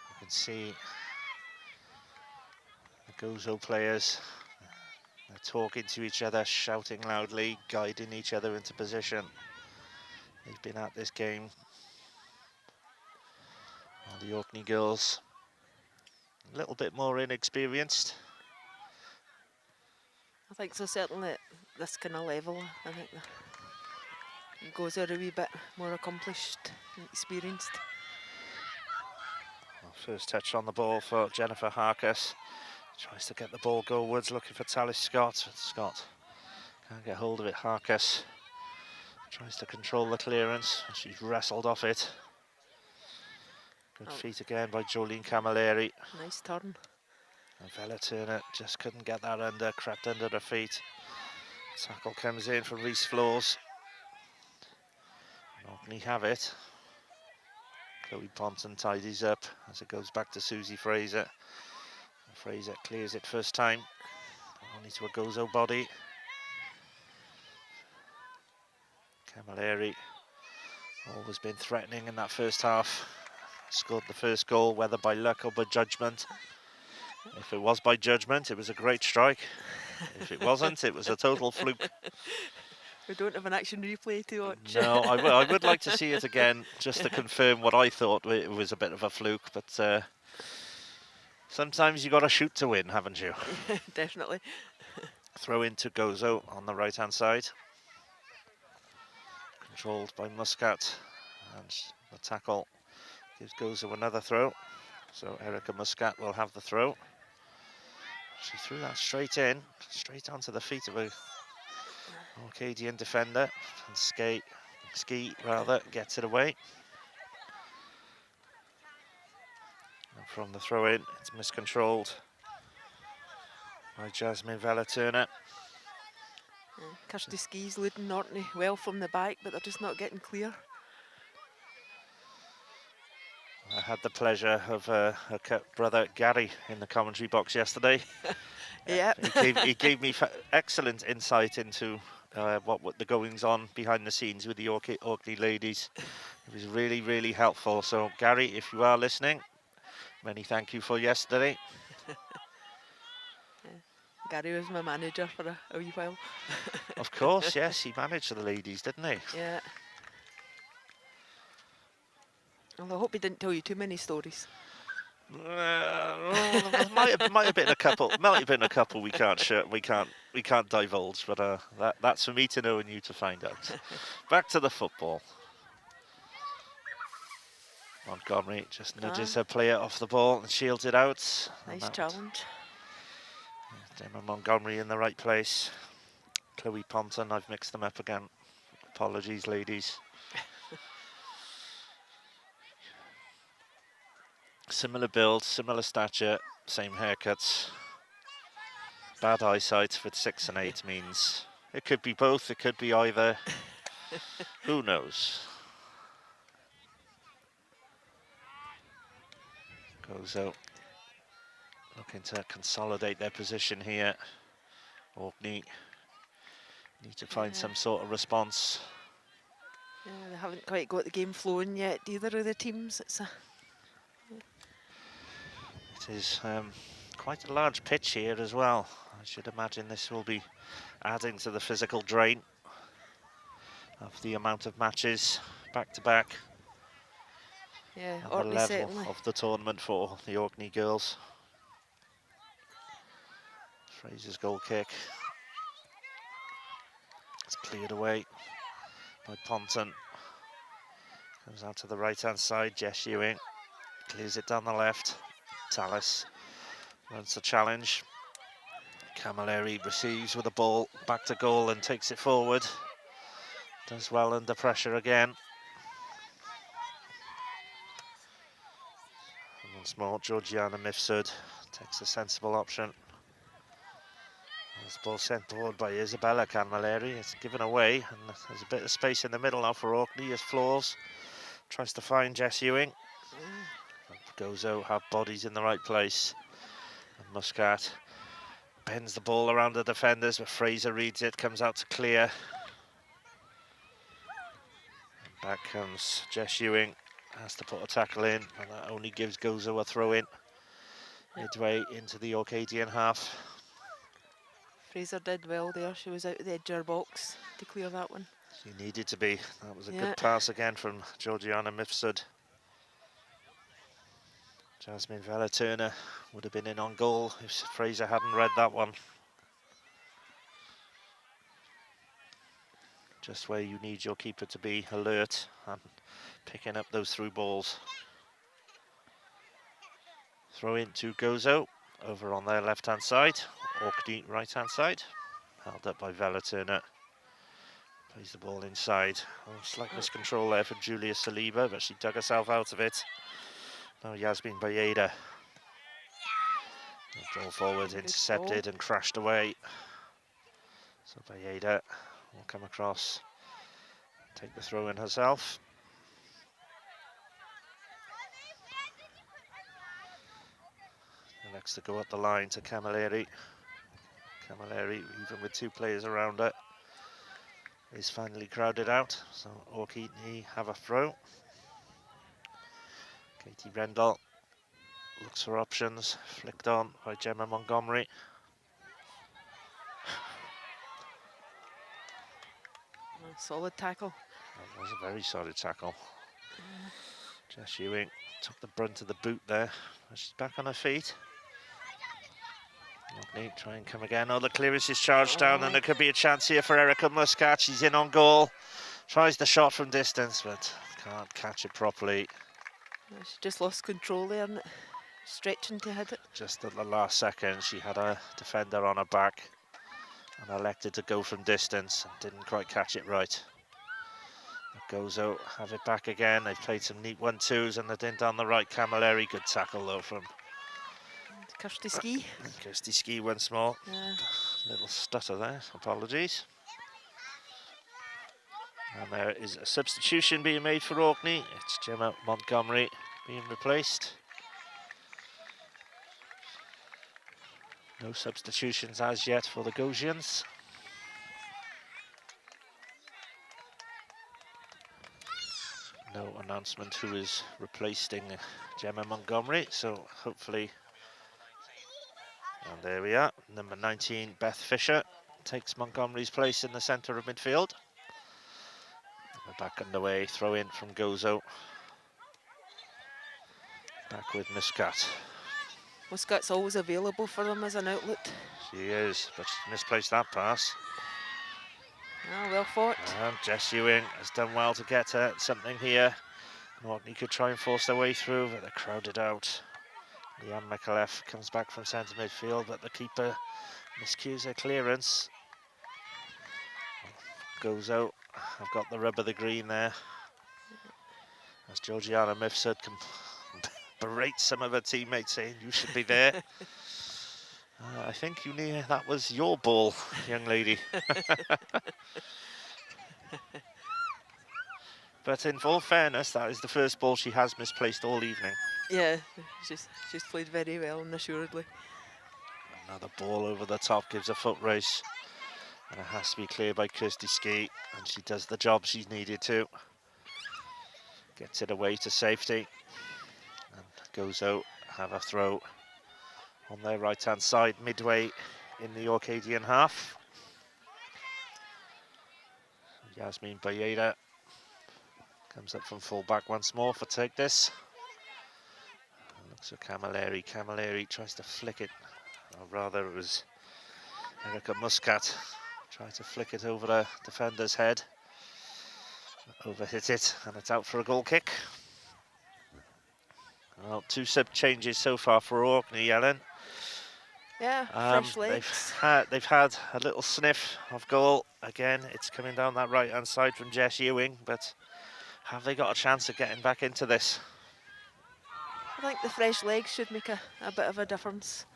You can see the Gozo players, they're talking to each other, shouting loudly, guiding each other into position. They've been at this game. While the Orkney girls, a little bit more inexperienced. I think so, certainly at this kind of level. I think the Gozo are a wee bit more accomplished and experienced. Well, first touch on the ball for Jennifer Harkus. Tries to get the ball goalwards, looking for Talis Scott. Scott can't get hold of it. Harkus tries to control the clearance. She's wrestled off it. Good feet again by Jolene Camilleri. Nice turn. And Velaturner just couldn't get that under, crept under her feet. Tackle comes in for Reese Floors. Orkney have it. Chloe Ponton tidies up as it goes back to Susie Fraser. And Fraser clears it first time, only to a Gozo body. Camilleri always been threatening in that first half. Scored the first goal, whether by luck or by judgment. If it was by judgment, it was a great strike. If it wasn't, it was a total fluke. We don't have an action replay to watch. No, I would like to see it again, just to confirm what I thought it was a bit of a fluke. But sometimes you got to shoot to win, haven't you? Definitely. Throw into Gozo on the right-hand side. Controlled by Muscat, and the tackle gives Gozo another throw. So Erica Muscat will have the throw. She threw that straight in, straight onto the feet of a Orcadian defender, and Ski rather gets it away. And from the throw in, it's miscontrolled by Jasmine Vela-Turner. Kirsty Ski's leading Orkney well from the back, but they're just not getting clear. I had the pleasure of her brother Gary in the commentary box yesterday. Yeah. He gave me excellent insight into what the goings on behind the scenes with the Orkney ladies. It was really, really helpful. So Gary, if you are listening, many thank you for yesterday. Gary was my manager for a wee while. Of course, yes, he managed the ladies, didn't he? Yeah. Well, I hope he didn't tell you too many stories. There might have been a couple. Might have been a couple we can't share, we can't divulge. But that's for me to know and you to find out. Back to the football. Montgomery just nudges her player off the ball and shields it out. Nice challenge. Gemma Montgomery in the right place. Chloe Ponton, I've mixed them up again. Apologies, ladies. Similar build, similar stature, same haircuts. Bad eyesight with 6 and 8 means it could be both, it could be either. Who knows? Gozo looking to consolidate their position here. Orkney need to find some sort of response. Yeah, they haven't quite got the game flowing yet, either of the teams. It is quite a large pitch here as well. I should imagine this will be adding to the physical drain of the amount of matches back to back. Yeah, and the Orkney level certainly. of the tournament for the Orkney girls. Fraser's goal kick. It's cleared away by Ponton. Comes out to the right-hand side, Jess Ewing. Clears it down the left. Tallis runs the challenge. Camilleri receives with the ball back to goal and takes it forward. Does well under pressure again. And once more, Georgiana Mifsud takes a sensible option. This ball sent forward by Isabella Camilleri. It's given away, and there's a bit of space in the middle now for Orkney as Floors tries to find Jess Ewing. Gozo have bodies in the right place. And Muscat bends the ball around the defenders, but Fraser reads it, comes out to clear. And back comes Jess Ewing, has to put a tackle in, and that only gives Gozo a throw in. Midway into the Orcadian half. Fraser did well there. She was out of the edge of her box to clear that one. She needed to be. That was a good pass again from Georgiana Mifsud. Jasmine Vela-Turner would have been in on goal if Fraser hadn't read that one. Just where you need your keeper to be alert and picking up those through balls. Throw in to Gozo over on their left-hand side. Orkney right-hand side. Held up by Vela-Turner. Plays the ball inside. Oh, slight miscontrol there for Julia Saliba, but she dug herself out of it. Now Yasmin Bayeda. Ball forward, intercepted and crashed away. So Bayeda will come across, take the throw in herself. Next to go up the line to Camilleri. Camilleri, even with 2 players around her, is finally crowded out. So Orkney have a throw. Katie Rendell looks for options, flicked on by Gemma Montgomery. Solid tackle. That was a very solid tackle. Jess Ewing took the brunt of the boot there. She's back on her feet. Orkney try and come again. Oh, the clearance is charged down, and there could be a chance here for Erica Muscat. She's in on goal. Tries the shot from distance, but can't catch it properly. She just lost control there and stretching to hit it. Just at the last second, she had a defender on her back and elected to go from distance and didn't quite catch it right. Gozo have it back again. They've played some neat 1-2s and they're in down the right. Camilleri, good tackle though from Kirsty Ski. Kirsty Ski once more. Yeah. Little stutter there, apologies. And there is a substitution being made for Orkney. It's Gemma Montgomery being replaced. No substitutions as yet for the Gosians. No announcement who is replacing Gemma Montgomery, so hopefully... And there we are, number 19, Beth Fisher, takes Montgomery's place in the centre of midfield. We're back underway, throw in from Gozo. Back with Muscat. Muscat's always available for them as an outlet. She is, but she's misplaced that pass. Ah, well fought. And Jess Ewing has done well to get something here. Orkney could try and force their way through, but they're crowded out. Leanne McAuliffe comes back from centre midfield, but the keeper miscues her clearance. Gozo have got the rub of the green there. As Georgiana Mifsud can berate some of her teammates saying, you should be there. I think you knew that was your ball, young lady. But in full fairness, that is the first ball she has misplaced all evening. Yeah, she's played very well and assuredly. Another ball over the top gives a foot race. And it has to be cleared by Kirsty Ski. And she does the job she's needed to. Gets it away to safety. And Gozo have a throw on their right-hand side, midway in the Orcadian half. Yasmin Bayeda comes up from full-back once more for take this. Looks at Camilleri. Camilleri tries to flick it, or rather it was Erica Muscat tried to flick it over the defender's head. Overhit it, and it's out for a goal kick. Well, 2 sub changes so far for Orkney, Ellen. Yeah, fresh legs. They've had a little sniff of goal. Again, it's coming down that right-hand side from Jess Ewing, but have they got a chance of getting back into this? I think the fresh legs should make a bit of a difference.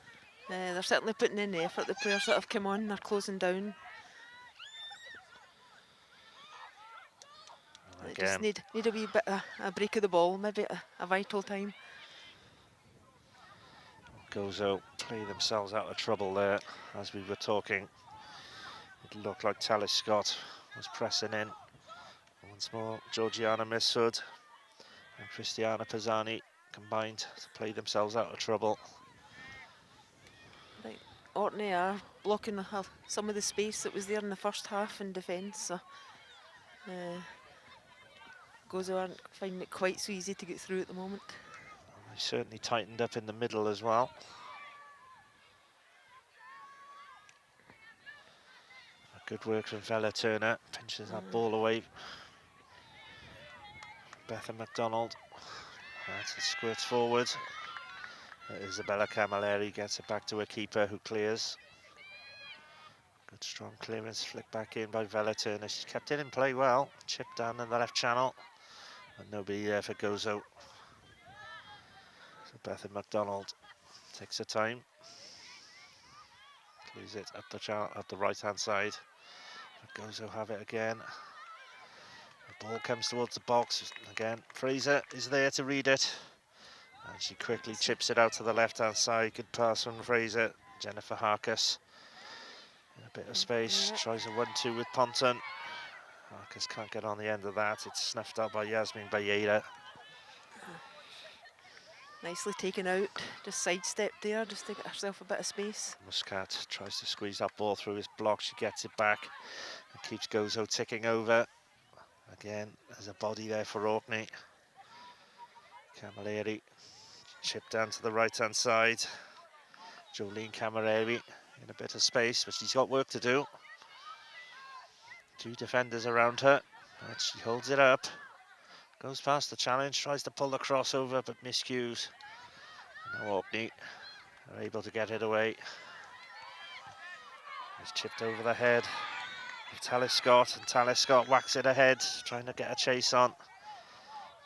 They're certainly putting in the effort. The players that have come on, they're closing down. They just need a wee bit of a break of the ball, maybe at a vital time. Gozo play themselves out of trouble there as we were talking. It looked like Talis Scott was pressing in. Once more, Georgiana Mifsud and Christiana Pisani combined to play themselves out of trouble. Right. Orkney are blocking some of the space that was there in the first half in defence. So, Gozo aren't finding it quite so easy to get through at the moment. They certainly tightened up in the middle as well. Good work from Vella Turner, pinches that ball away. Bethan McDonald, that's a squirts forward. Isabella Camilleri gets it back to her keeper who clears. Good strong clearance, flick back in by Vella Turner. She's kept it in play well, chipped down in the left channel. And nobody there for Gozo. So Bethan McDonald takes her time. Clears it up the channel, up the right-hand side. Gozo have it again. The ball comes towards the box. Again, Fraser is there to read it. And she quickly chips it out to the left-hand side. Good pass from Fraser. Jennifer Harkus. In a bit of space. Yeah. Tries a 1-2 with Ponton. Harkus can't get on the end of that. It's snuffed out by Yasmin Bayeda. Nicely taken out. Just sidestepped there, just to get herself a bit of space. Muscat tries to squeeze that ball through his block. She gets it back and keeps Gozo ticking over. Again, there's a body there for Orkney. Camilleri chipped down to the right-hand side. Jolene Camilleri in a bit of space, but she's got work to do. 2 defenders around her, But she holds it up. Goes past the challenge, tries to pull the crossover, but miscues. Now Orkney are able to get it away. It's chipped over the head of Talis Scott, and Talis Scott whacks it ahead, trying to get a chase on.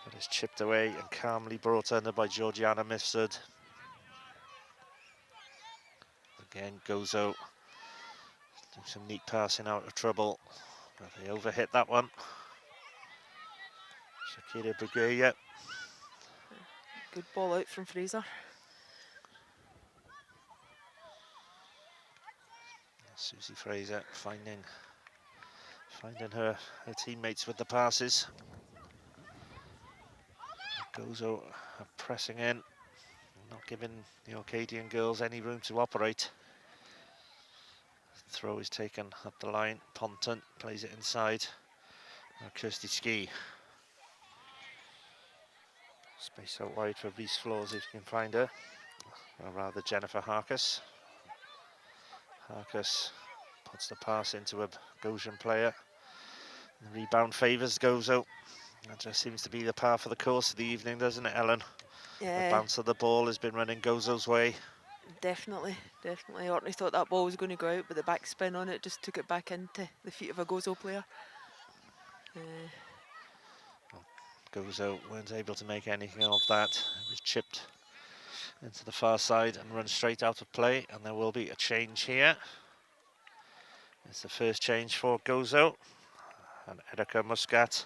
But it's chipped away and calmly brought under by Georgiana Mifsud. Again, Gozo doing some neat passing out of trouble, but they overhit that one. Shakira Brigaya. Good ball out from Fraser. Susie Fraser finding her teammates with the passes. Gozo are pressing in, not giving the Orcadian girls any room to operate. Throw is taken up the line. Ponton plays it inside. Now Kirsty Ski. Space out wide for Reese Floors if you can find her. Or rather Jennifer Harkus. Harkus puts the pass into a Gosian player. The rebound favours Gozo. That just seems to be the par for the course of the evening, doesn't it, Ellen? Yeah. The bounce of the ball has been running Gozo's way. Definitely. Orkney thought that ball was going to go out, but the backspin on it just took it back into the feet of a Gozo player. Gozo weren't able to make anything of that. It was chipped into the far side and run straight out of play, and there will be a change here. It's the first change for Gozo, and Erica Muscat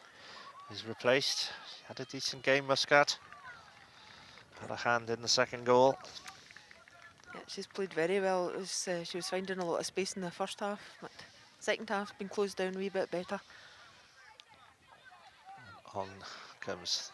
is replaced. She had a decent game, Muscat. Had a hand in the second goal. Yeah, she's played very well. It was, she was finding a lot of space in the first half, but second half's been closed down a wee bit better. On comes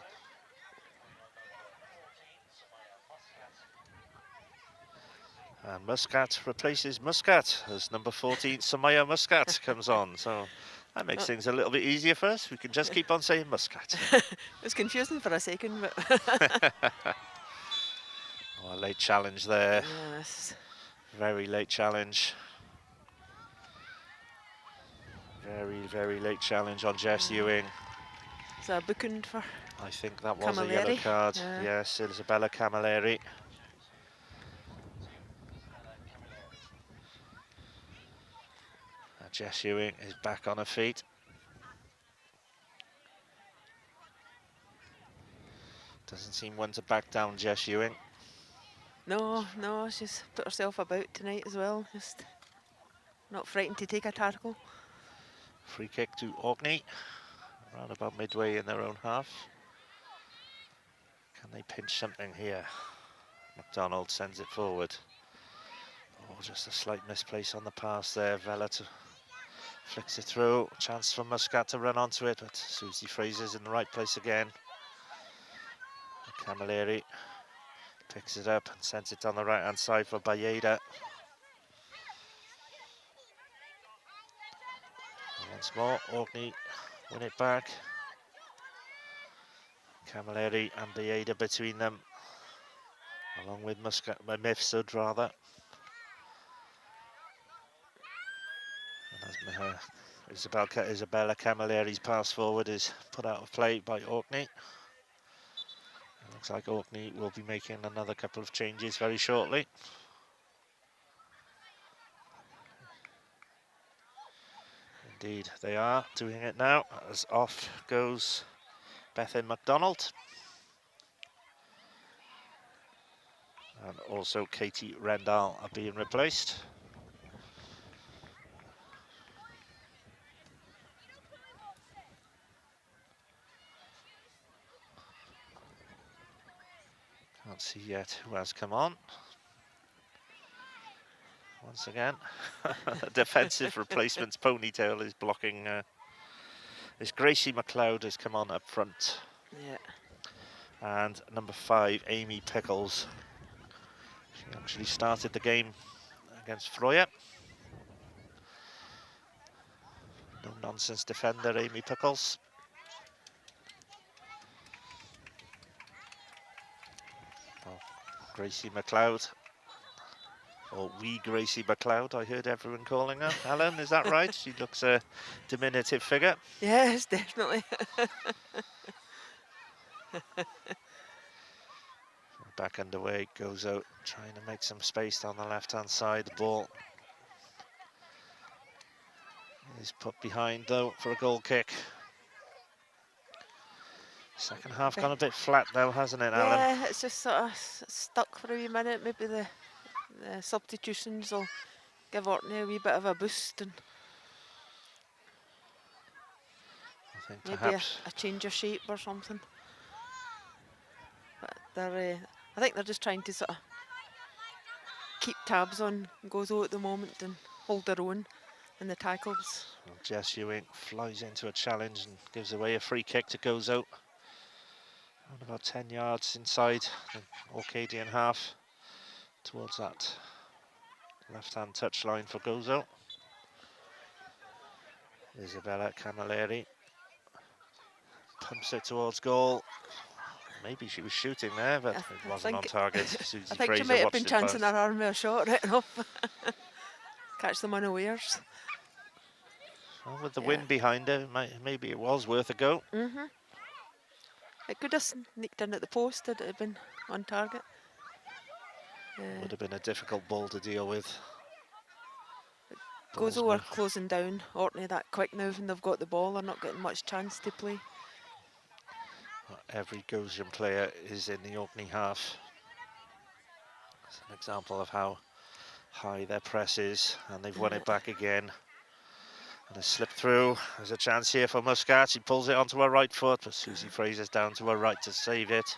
and Muscat replaces Muscat as number 14 Samaya Muscat comes on, so that makes things a little bit easier for us. We can just keep on saying Muscat. It was confusing for a second, but Oh, a late challenge there. yes. Very late challenge. Very late challenge on Jess Ewing. Is that a booking for? I think that was a Camilleri? yellow card. Yeah. Yes, Isabella Camilleri. Jess Ewing is back on her feet. Doesn't seem one to back down, Jess Ewing. No, she's put herself about tonight as well. Just not frightened to take a tackle. Free kick to Orkney, around about midway in their own half. Can they pinch something here? McDonald sends it forward. Oh, just a slight misplace on the pass there. Vela flicks it through. Chance for Muscat to run onto it, but Susie Fraser's in the right place again. Camilleri picks it up and sends it on the right-hand side for Bayeda. Once more, Orkney win it back. Camilleri and Bayeda between them, along with Mifsud rather. And as Isabella Camilleri's pass forward is put out of play by Orkney. It looks like Orkney will be making another couple of changes very shortly. Indeed, they are doing it now, as off goes Bethan McDonald. And also Katie Rendall are being replaced. Can't see yet who has come on. Once again, defensive replacement's ponytail is blocking. As Gracie McLeod has come on up front. Yeah. And number 5, Amy Pickles. She actually started the game against Froya. No nonsense defender, Amy Pickles. Oh, Gracie McLeod Or wee Gracie McLeod, I heard everyone calling her. Alan, is that right? She looks a diminutive figure. Yes, definitely. Back underway, Gozo trying to make some space down the left-hand side. The ball is put behind, though, for a goal kick. Second half gone a bit flat, though, hasn't it, Alan? Yeah, it's just sort of stuck for a wee minute. Maybe the substitutions will give Orkney a wee bit of a boost, and I think maybe perhaps a change of shape or something. But they're, I think they're just trying to sort of keep tabs on Gozo at the moment and hold their own in the tackles. well, Jess Ewing flies into a challenge and gives away a free kick to Gozo. Around about 10 yards inside the Orcadian half, towards that left-hand touchline for Gozo. Isabella Camilleri pumps it towards goal. Maybe she was shooting there, but it wasn't on target. Susie I think Fraser she might have watched been it chancing pass. her arm with a shot right enough. Catch them unawares. Well, with the wind behind her, maybe it was worth a go. It could have sneaked in at the post had it had been on target. Would have been a difficult ball to deal with. Gozo are closing down Orkney that quick now when they've got the ball. They're not getting much chance to play. Every Gozan player is in the Orkney half. It's an example of how high their press is, and they've won it back again. And a slip through. There's a chance here for Muscat. She pulls it onto her right foot, but Susie Fraser's down to her right to save it.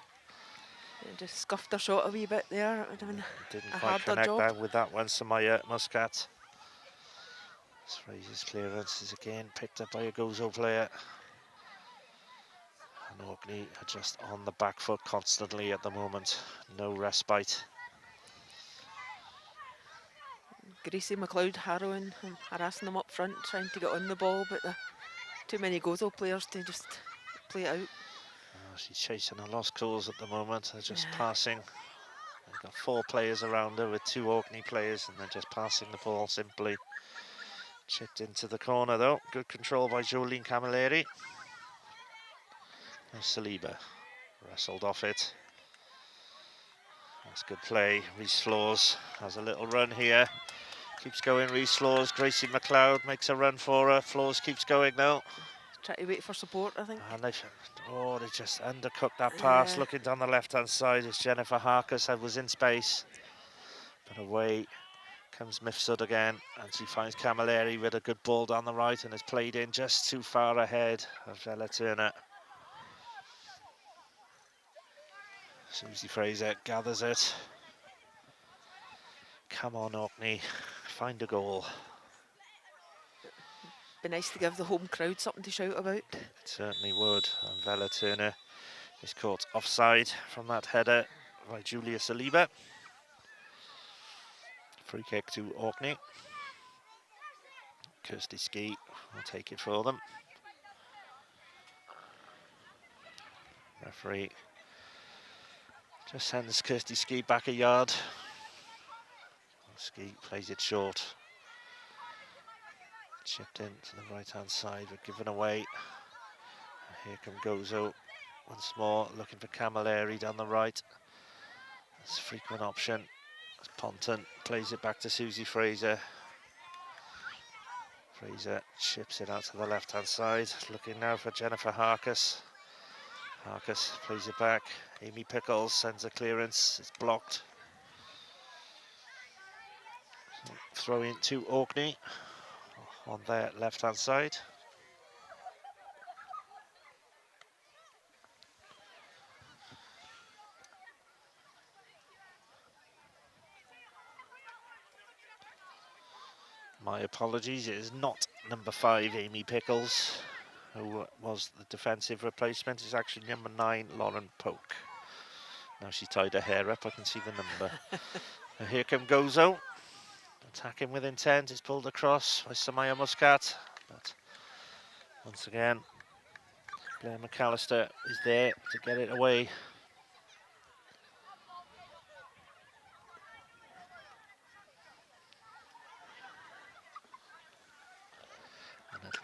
Yeah, just scuffed her shot a wee bit there. It would have been Didn't a quite harder connect job. that with that one, Samaya Muscat. Fraser's clearance is again picked up by a Gozo player. And Orkney are just on the back foot constantly at the moment. No respite. Gracie McLeod harrowing and harassing them up front, trying to get on the ball, but too many Gozo players to just play it out. She's chasing her lost cause at the moment. They're just passing. They've got 4 players around her with 2 Orkney players, and they're just passing the ball simply. Chipped into the corner though. Good control by Jolene Camilleri. And Saliba wrestled off it. That's good play. Reese Floors has a little run here. Keeps going, Reese Floors. Gracie McLeod makes a run for her. Floors keeps going though. Try to wait for support, I think. And they just undercooked that pass. Looking down the left-hand side is Jennifer Harkus, who was in space. But away comes Mifsud again, and she finds Camilleri with a good ball down the right and is played in just too far ahead of Vela Turner. Susie Fraser gathers it. Come on, Orkney, find a goal. Be nice to give the home crowd something to shout about. It certainly would. And Vela Turner is caught offside from that header by Julia Saliba. Free kick to Orkney. Kirsty Ski will take it for them. Referee just sends Kirsty Ski back a yard. Ski plays it short. Chipped in to the right-hand side, but given away. And here come Gozo once more, looking for Camilleri down the right. That's a frequent option. As Ponton plays it back to Susie Fraser. Fraser chips it out to the left-hand side, looking now for Jennifer Harkus. Harkus plays it back. Amy Pickles sends a clearance. It's blocked. So throw in to Orkney on their left-hand side. My apologies, it is not number 5, Amy Pickles, who was the defensive replacement. It's actually number 9, Lauren Polk. Now she's tied her hair up, I can see the number. And here come Gozo. Attacking with intent, it's pulled across by Samaya Muscat. But once again, Blair McAllister is there to get it away.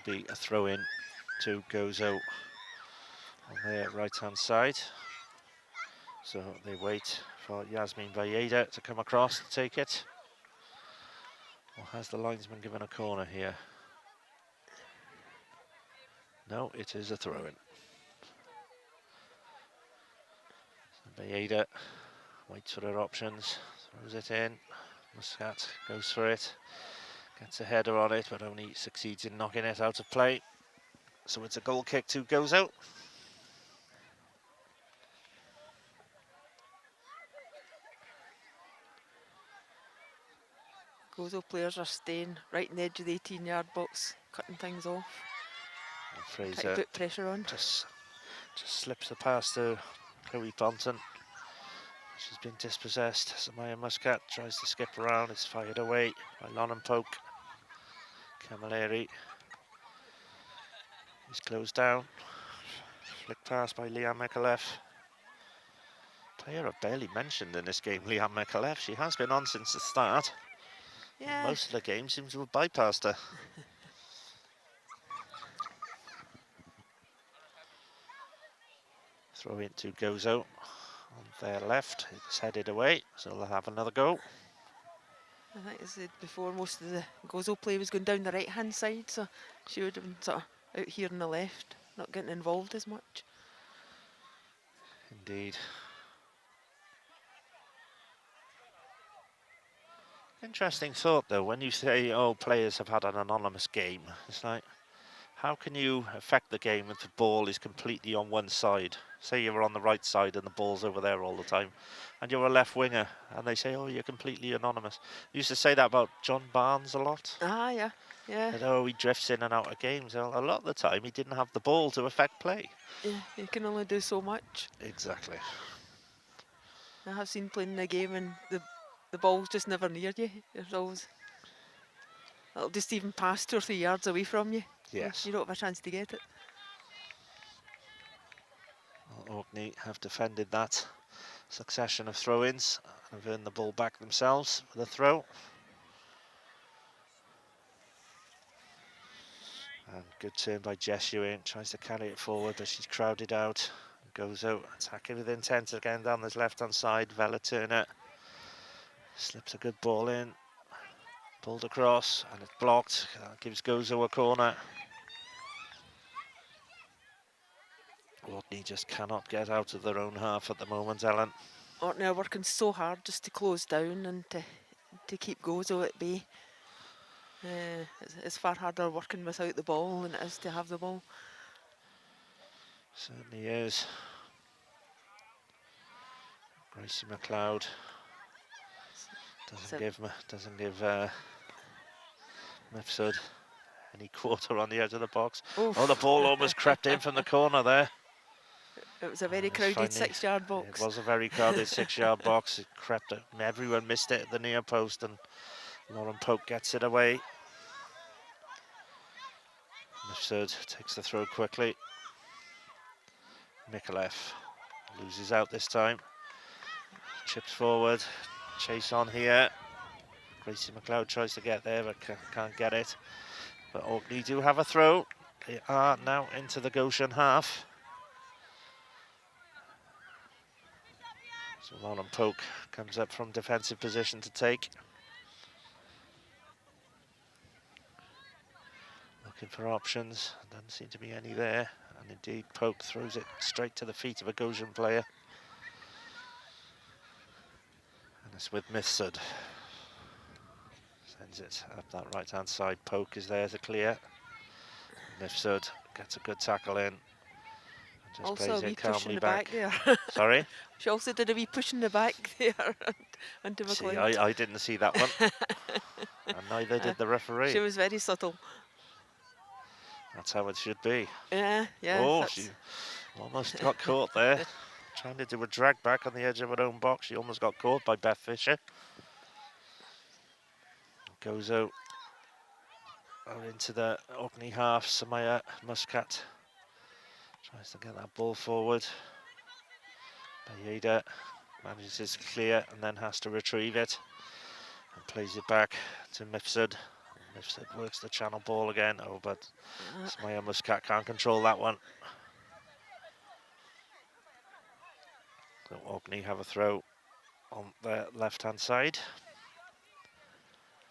be a throw in to Gozo on their right hand side. So they wait for Yasmin Valleda to come across to take it. Or has the linesman given a corner here? No, it is a throw in. So Valleda waits for her options, throws it in. Muscat goes for it, gets a header on it, but only succeeds in knocking it out of play. So it's a goal kick to Gozo. Gozo players are staying right on the edge of the 18-yard box, cutting things off. And Trying to Fraser put pressure on. just slips the pass to Chloe Ponton. She's been dispossessed. Samaya Muscat tries to skip around. It's fired away by Lonham Poke. Camilleri is closed down. Flick pass by Liam Micallef. Player I've barely mentioned in this game, Liam Micallef. She has been on since the start. Yeah. Most of the game seems to have bypassed her. Throw it to Gozo on their left. It's headed away, so they'll have another go. I think as I said before, most of the Gozo play was going down the right-hand side, so she would have been sort of out here on the left, not getting involved as much. Indeed. Interesting thought, though, when you say, oh, players have had an anonymous game. It's like, how can you affect the game if the ball is completely on one side? Say you're on the right side and the ball's over there all the time, and you're a left winger, and they say, oh, you're completely anonymous. They used to say that about John Barnes a lot. Ah, yeah, yeah. That, oh, he drifts in and out of games. Well, a lot of the time, he didn't have the ball to affect play. Yeah, you can only do so much. Exactly. I have seen playing the game and the ball's just never near you. There's always, it'll just even pass 2 or 3 yards away from you. Yes. You don't have a chance to get it. Well, Orkney have defended that succession of throw-ins and have earned the ball back themselves with a throw. And good turn by Jess Ewing, tries to carry it forward, but she's crowded out. Gozo attacking with intent again down this left-hand side. Vela Turner slips a good ball in, pulled across, and it's blocked. That gives Gozo a corner. Orkney just cannot get out of their own half at the moment, Ellen. Orkney are working so hard just to close down and to keep Gozo at bay. It's far harder working without the ball than it is to have the ball. Certainly is. Gracie McLeod doesn't give Mifsud any quarter on the edge of the box. Oof. Oh, the ball almost crept in from the corner there. It was a very crowded 6-yard box. It was a very crowded 6-yard box. It crept in. Everyone missed it at the near post, and Lauren Pope gets it away. Mifsud takes the throw quickly. Micallef loses out this time. Chips forward, chase on here. Gracie McLeod tries to get there, but can't get it. But Orkney do have a throw. They are now into the Goshen half. So Lauren Poke comes up from defensive position to take. Looking for options, doesn't seem to be any there. And indeed, Poke throws it straight to the feet of a Goshen player. And it's with Mifsud. Sends it up that right-hand side. Poke is there to clear. Mifsud gets a good tackle in. And just Also plays a wee it push in calmly the back. back there. Sorry? She also did a wee push in the back there onto See, McLeod. I didn't see that one. And neither did the referee. She was very subtle. That's how it should be. Yeah, yeah. Oh, she almost got caught there. Trying to do a drag back on the edge of her own box. She almost got caught by Beth Fisher. Gozo out into the Orkney half. Samaya Muscat tries to get that ball forward. Valleda manages to clear and then has to retrieve it and plays it back to Mifsud. If it works the channel ball again. Oh, but Smaya Muscat can't control that one. So Orkney have a throw on the left-hand side.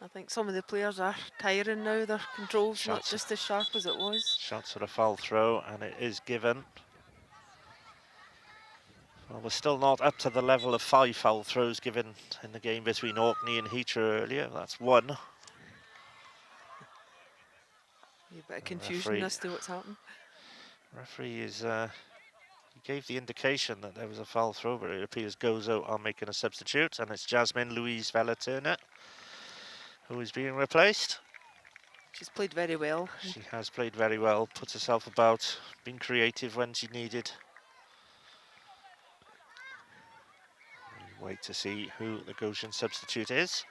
I think some of the players are tiring now. Their control's not Shots. just as sharp as it was. Shots for a foul throw, and it is given. Well, we're still not up to the level of 5 foul throws given in the game between Orkney and Heathrow earlier. That's 1. A bit of confusion as to what's happened. Referee is, he gave the indication that there was a foul throw, but it appears Gozo are making a substitute, and it's Jasmine Louise Vella-Turner who is being replaced. She's played very well. She has played very well, put herself about, been creative when she needed. Wait to see who the Goshen substitute is.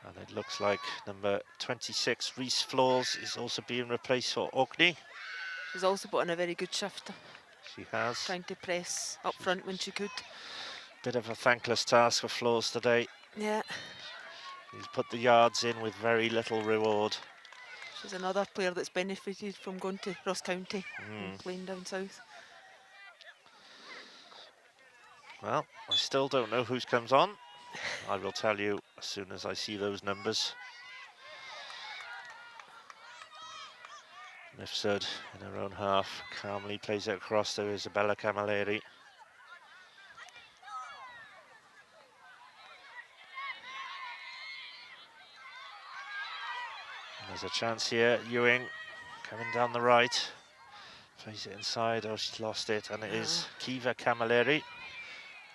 And it looks like number 26, Reese Floors, is also being replaced for Orkney. She's also put in a very good shift. She has. Trying to press up front when she could. Bit of a thankless task for Floors today. Yeah. He's put the yards in with very little reward. She's another player that's benefited from going to Ross County and playing down south. Well, I still don't know who comes on. I will tell you as soon as I see those numbers. Mifsud in her own half, calmly plays it across to Isabella Camilleri. There's a chance here, Ewing coming down the right. Plays it inside, oh she's lost it, and it is Kiva Camilleri.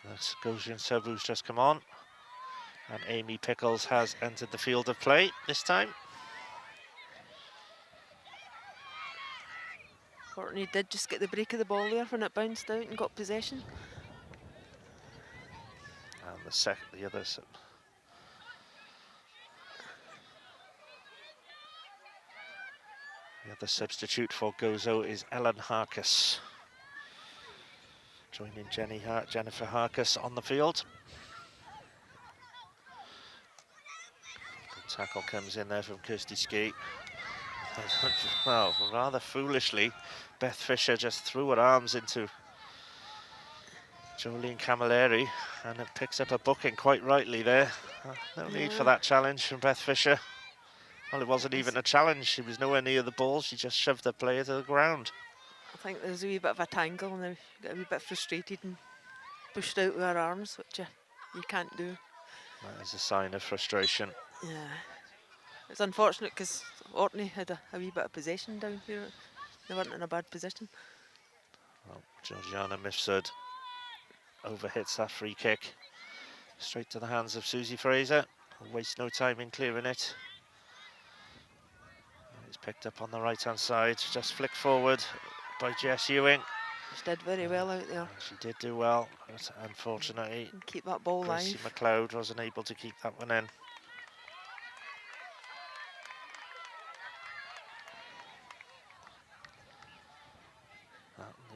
That's Goshen sub who's just come on. And Amy Pickles has entered the field of play this time. Orkney did just get the break of the ball there when it bounced out and got possession. And the other substitute for Gozo is Ellen Harkis. Joining Jennifer Harkis on the field. Good tackle comes in there from Kirsty Ski. Well, rather foolishly, Beth Fisher just threw her arms into Jolene Camilleri, and it picks up a booking quite rightly there. No need for that challenge from Beth Fisher. Well, it wasn't even a challenge. She was nowhere near the ball. She just shoved the player to the ground. I think there's a wee bit of a tangle and she got a wee bit frustrated and pushed out with her arms, which you can't do. That is a sign of frustration. Yeah. It's unfortunate because Orkney had a wee bit of possession down here. They weren't in a bad position. Well, Georgiana Mifsud overhits that free kick. Straight to the hands of Susie Fraser. Waste no time in clearing it. It's picked up on the right-hand side. Just flicked forward by Jess Ewing. She did very well out there. She did do well, but unfortunately, keep that ball Gracie live. McLeod wasn't able to keep that one in.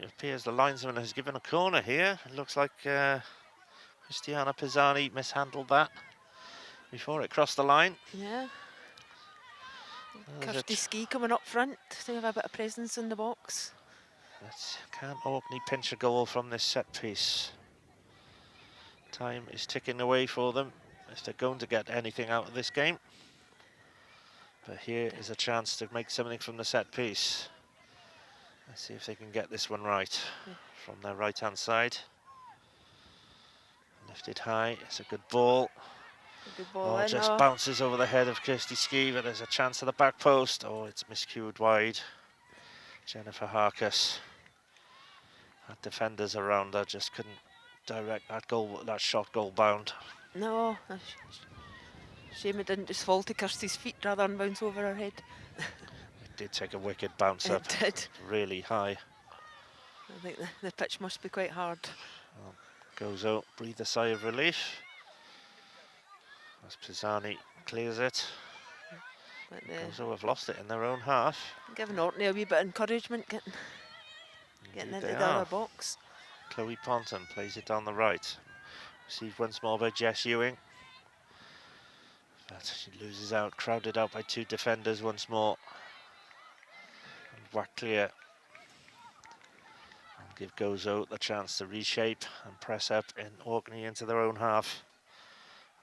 It appears the linesman has given a corner here. It looks like Christiana Pisani mishandled that before it crossed the line. Yeah. Kirsty Ski coming up front to have a bit of presence in the box. Can Orkney pinch a goal from this set piece? Time is ticking away for them if they're going to get anything out of this game. But here is a chance to make something from the set piece. Let's see if they can get this one right from their right-hand side. Lifted high, it's a good ball. Good ball just bounces over the head of Kirsty Ski, but there's a chance at the back post. Oh, it's miscued wide. Jennifer Harkis. Had defenders around her, just couldn't direct that shot goal bound. No, shame it didn't just fall to Kirsty's feet rather than bounce over her head. It did take a wicked bounce up. It did. Really high. I think the pitch must be quite hard. Well, Gozo breathe a sigh of relief as Pisani clears it. Gozo have lost it in their own half. Giving Orkney a wee bit of encouragement, getting into the other box. Chloe Ponton plays it down the right. Received once more by Jess Ewing. But she loses out, crowded out by 2 defenders once more. And whack clear. And give Gozo the chance to reshape and press up in Orkney into their own half.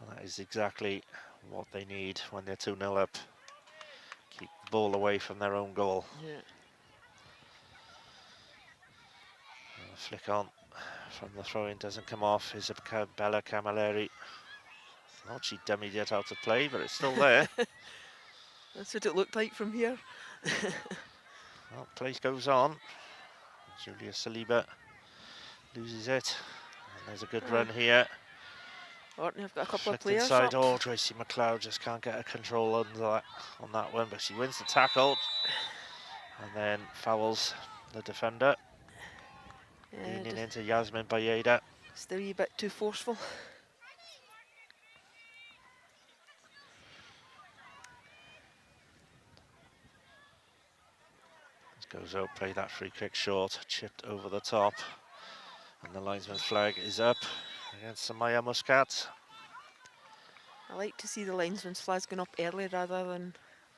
And that is exactly what they need when they're 2-0 up. Keep the ball away from their own goal. Yeah. And the flick on from the throw-in doesn't come off. Isabella Camilleri. Thought she dummied it out of play, but it's still there. That's what it looked like from here. Well, play goes on. Julia Saliba loses it. And there's a good run here. Orkney have got a couple of Flicked players inside. up. Oh, Tracy McLeod just can't get a control on that one, but she wins the tackle. And then fouls the defender. Yeah, Leaning into Yasmin Bayeda. just a wee bit too forceful. Goes out, play that free kick short, chipped over the top. And the linesman's flag is up against Samaya Muscat. I like to see the linesman's flags going up early rather than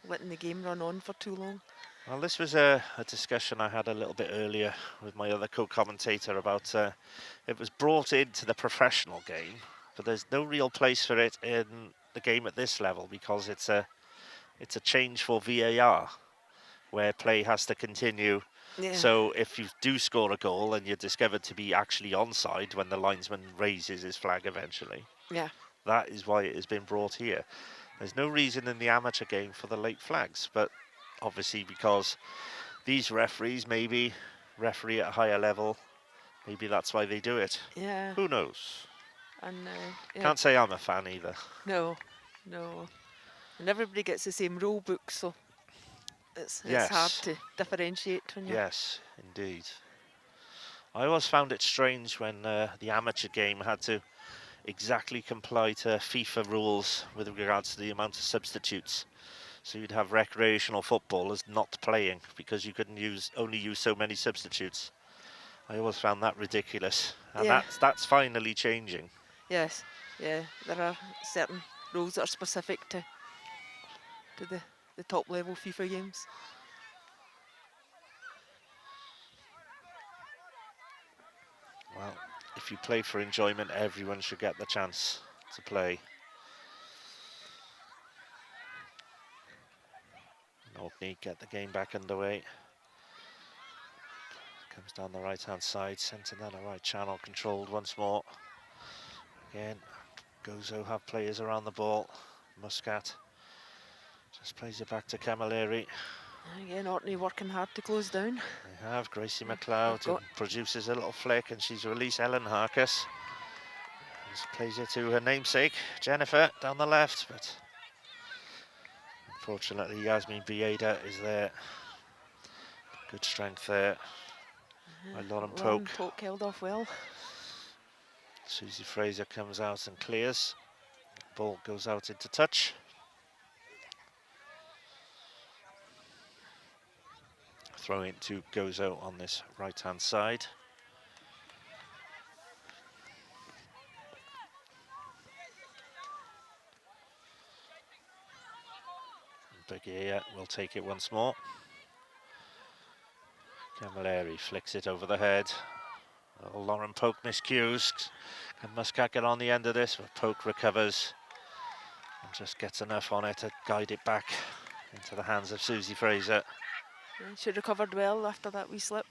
letting the game run on for too long. Well, this was a discussion I had a little bit earlier with my other co-commentator about it was brought into the professional game, but there's no real place for it in the game at this level because it's a change for VAR where play has to continue. Yeah. So if you do score a goal and you're discovered to be actually onside when the linesman raises his flag eventually, Yeah. that is why it has been brought here. There's no reason in the amateur game for the late flags, but obviously because these referees maybe referee at a higher level, maybe that's why they do it. Yeah. Who knows? And yeah. Can't say I'm a fan either. No. And everybody gets the same rule book, so it's Yes. hard to differentiate when you. Yes, indeed. I always found it strange when the amateur game had to exactly comply to FIFA rules with regards to the amount of substitutes. So you'd have recreational footballers not playing because you couldn't only use so many substitutes. I always found that ridiculous, and Yeah. that's finally changing. Yes. Yeah. There are certain rules that are specific to the top level FIFA games. Well, if you play for enjoyment, everyone should get the chance to play. Orkney get the game back underway. Comes down the right-hand side, sent in down the right channel, controlled once more. Again, Gozo have players around the ball. Muscat just plays it back to Camilleri. Again, Orkney working hard to close down. They have Gracie McLeod, who produces a little flick, and she's released Ellen Harkus. Just plays it to her namesake, Jennifer, down the left, but unfortunately Yasmin Bayeda is there. Good strength there by Lauren Polk. Polk held off well. Susie Fraser comes out and clears. Ball goes out into touch. Throw into Gozo on this right-hand side. Begia will take it once more. Camilleri flicks it over the head. Oh, Lauren Polk miscues. Can Muscat get on the end of this? But Polk recovers and just gets enough on it to guide it back into the hands of Susie Fraser. Yeah, she recovered well after that wee slip.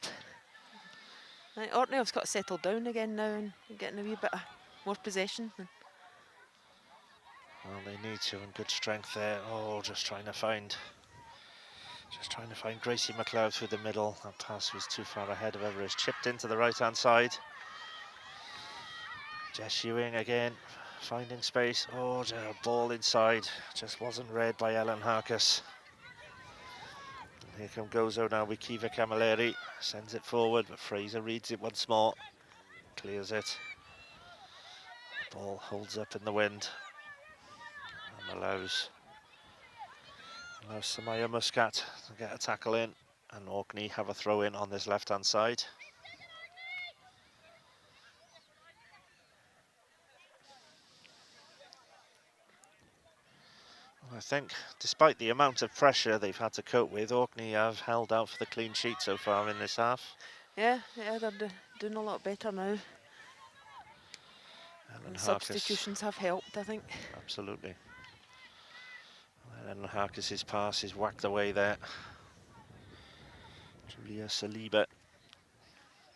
Right, Orkney have got to settle down again now and getting a wee bit more possession. Well, they need to, and good strength there. Oh, just trying to find Gracie McLeod through the middle. That pass was too far ahead of her. It's chipped into the right-hand side. Jess Ewing again, finding space. Oh, a ball inside. Just wasn't read by Ellen Harkus. And here come Gozo now with Kiva Camilleri. Sends it forward, but Fraser reads it once more. Clears it. The ball holds up in the wind. And allows Samaya Muscat to get a tackle in, and Orkney have a throw in on this left-hand side. I think, despite the amount of pressure they've had to cope with, Orkney have held out for the clean sheet so far in this half. Yeah, they're doing a lot better now. Ellen And Harkis, substitutions have helped, I think. absolutely. Ellen Harkis's pass is whacked away there. Julia Saliba,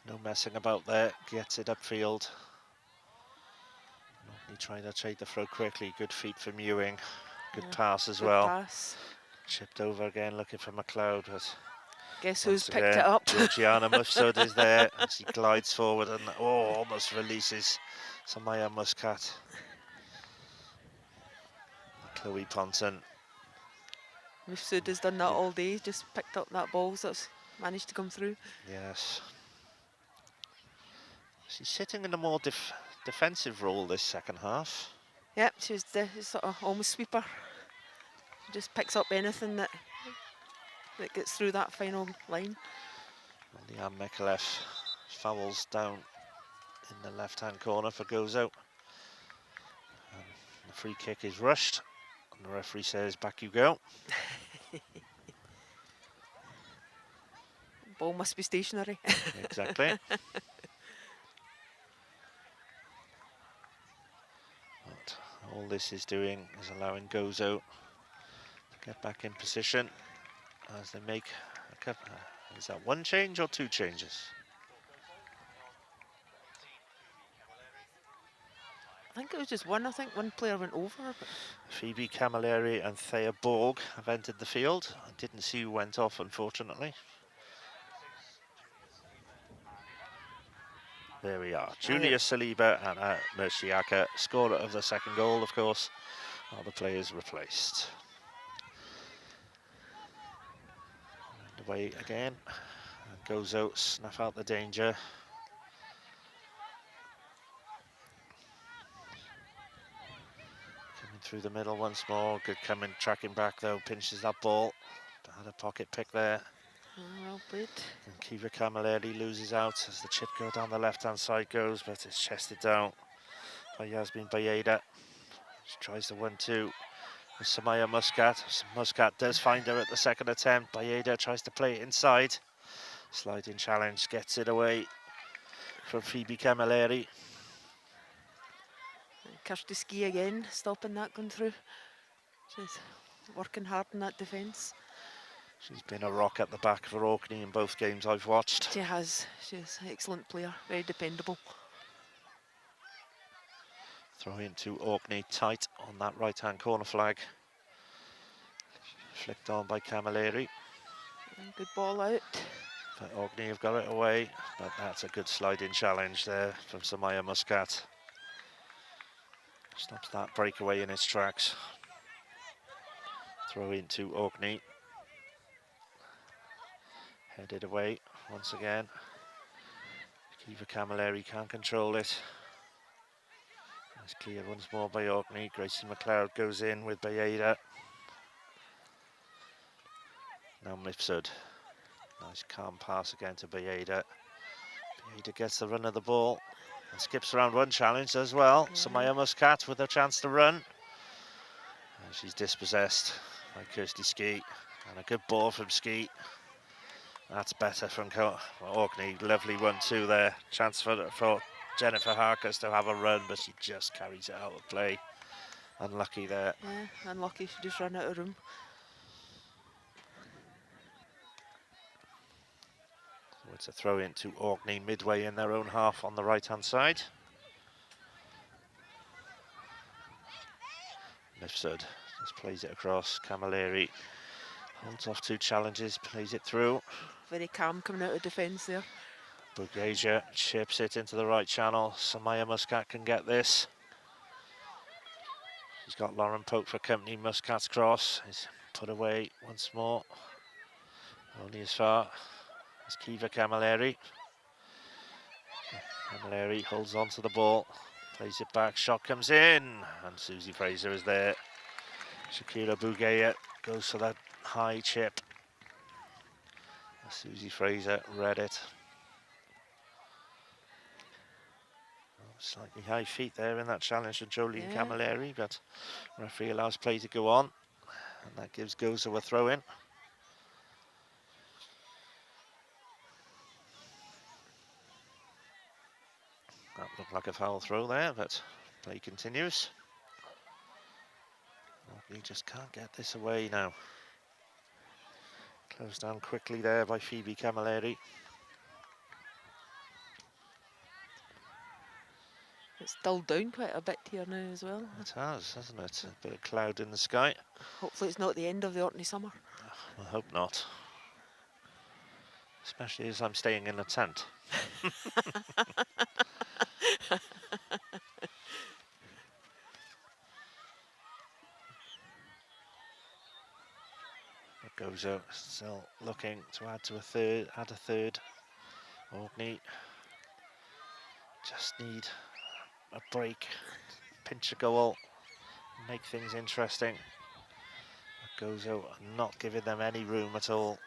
no messing about there, gets it upfield. Orkney trying to trade the throw quickly, good feet from Ewing. Good pass as Good well. pass. Chipped over again, looking for McLeod, but Guess once who's picked again, it up? Georgiana Mufsud is there as he glides forward and almost releases Samaya Muscat. Chloe Ponton. Mifsud has done that all day, just picked up that ball, so it's managed to come through. Yes. She's sitting in a more defensive role this second half. Yep, she's the sort of almost sweeper. She just picks up anything that gets through that final line. Leanne Mekaleff fouls down in the left-hand corner for Gozo. The free kick is rushed, and the referee says, back you go. Ball must be stationary. Exactly. But all this is doing is allowing Gozo to get back in position as they make a couple. Is that one change or two changes? I think it was just one. I think one player went over. But Phoebe Camilleri and Thea Borg have entered the field. I didn't see who went off, unfortunately. There we are. Julia Saliba and Merciaka, scorer of the second goal, of course, are the players replaced. And away again. And Gozo snuff out the danger. Coming through the middle once more. Good coming, tracking back though, pinches that ball. Had a pocket pick there. well played. And Kiva Camilleri loses out as the chip go down the left-hand side goes, but it's chested down by Yasmin Bayeda. She tries the 1-2 with Samaya Muscat. Muscat does find her at the second attempt. Bayeda tries to play it inside. Sliding challenge, gets it away from Phoebe Camilleri. Kirsty Ski again, stopping that going through. She's working hard in that defence. She's been a rock at the back for Orkney in both games I've watched. She has. She's an excellent player, very dependable. Throw into Orkney, tight on that right-hand corner flag. Flicked on by Camilleri. Good ball out. But Orkney have got it away, but that's a good sliding challenge there from Samaya Muscat. Stops that breakaway in its tracks. Throw into Orkney. Headed away once again. Kiva Camilleri can't control it. It's cleared once more by Orkney. Gracie McLeod goes in with Bayeda. Now Mifsud. Nice calm pass again to Bayeda. Bayeda gets the run of the ball and skips around one challenge as well. Samaya Muscat with a chance to run. And she's dispossessed by Kirsty Ski. And a good ball from Ski. That's better from Orkney. Lovely 1-2 there. Chance for Jennifer Harkis to have a run, but she just carries it out of play. Unlucky there. Yeah, unlucky. She just ran out of room. So it's a throw into Orkney midway in their own half on the right-hand side. Mifsud just plays it across. Camilleri holds off two challenges, plays it through. Very calm coming out of defence there. Bugasia chips it into the right channel. Samaya Muscat can get this. She's got Lauren Pope for company. Muscat's cross is put away once more. Only as far as Kiva Camilleri. Camilleri holds on to the ball, plays it back, shot comes in, and Susie Fraser is there. Shakira Bugeya goes for that high chip. Susie Fraser read it. Slightly high feet there in that challenge from Jolene Camilleri, but referee allows play to go on. And that gives Gozo a throw in. That looked like a foul throw there, but play continues. He just can't get this away now. Closed down quickly there by Phoebe Camilleri. It's dulled down quite a bit here now as well. It has, hasn't it? A bit of cloud in the sky. Hopefully it's not the end of the Orkney summer. I hope not. Especially as I'm staying in a tent. Gozo still looking to add a third. Orkney just need a break, pinch a goal, make things interesting. Gozo not giving them any room at all.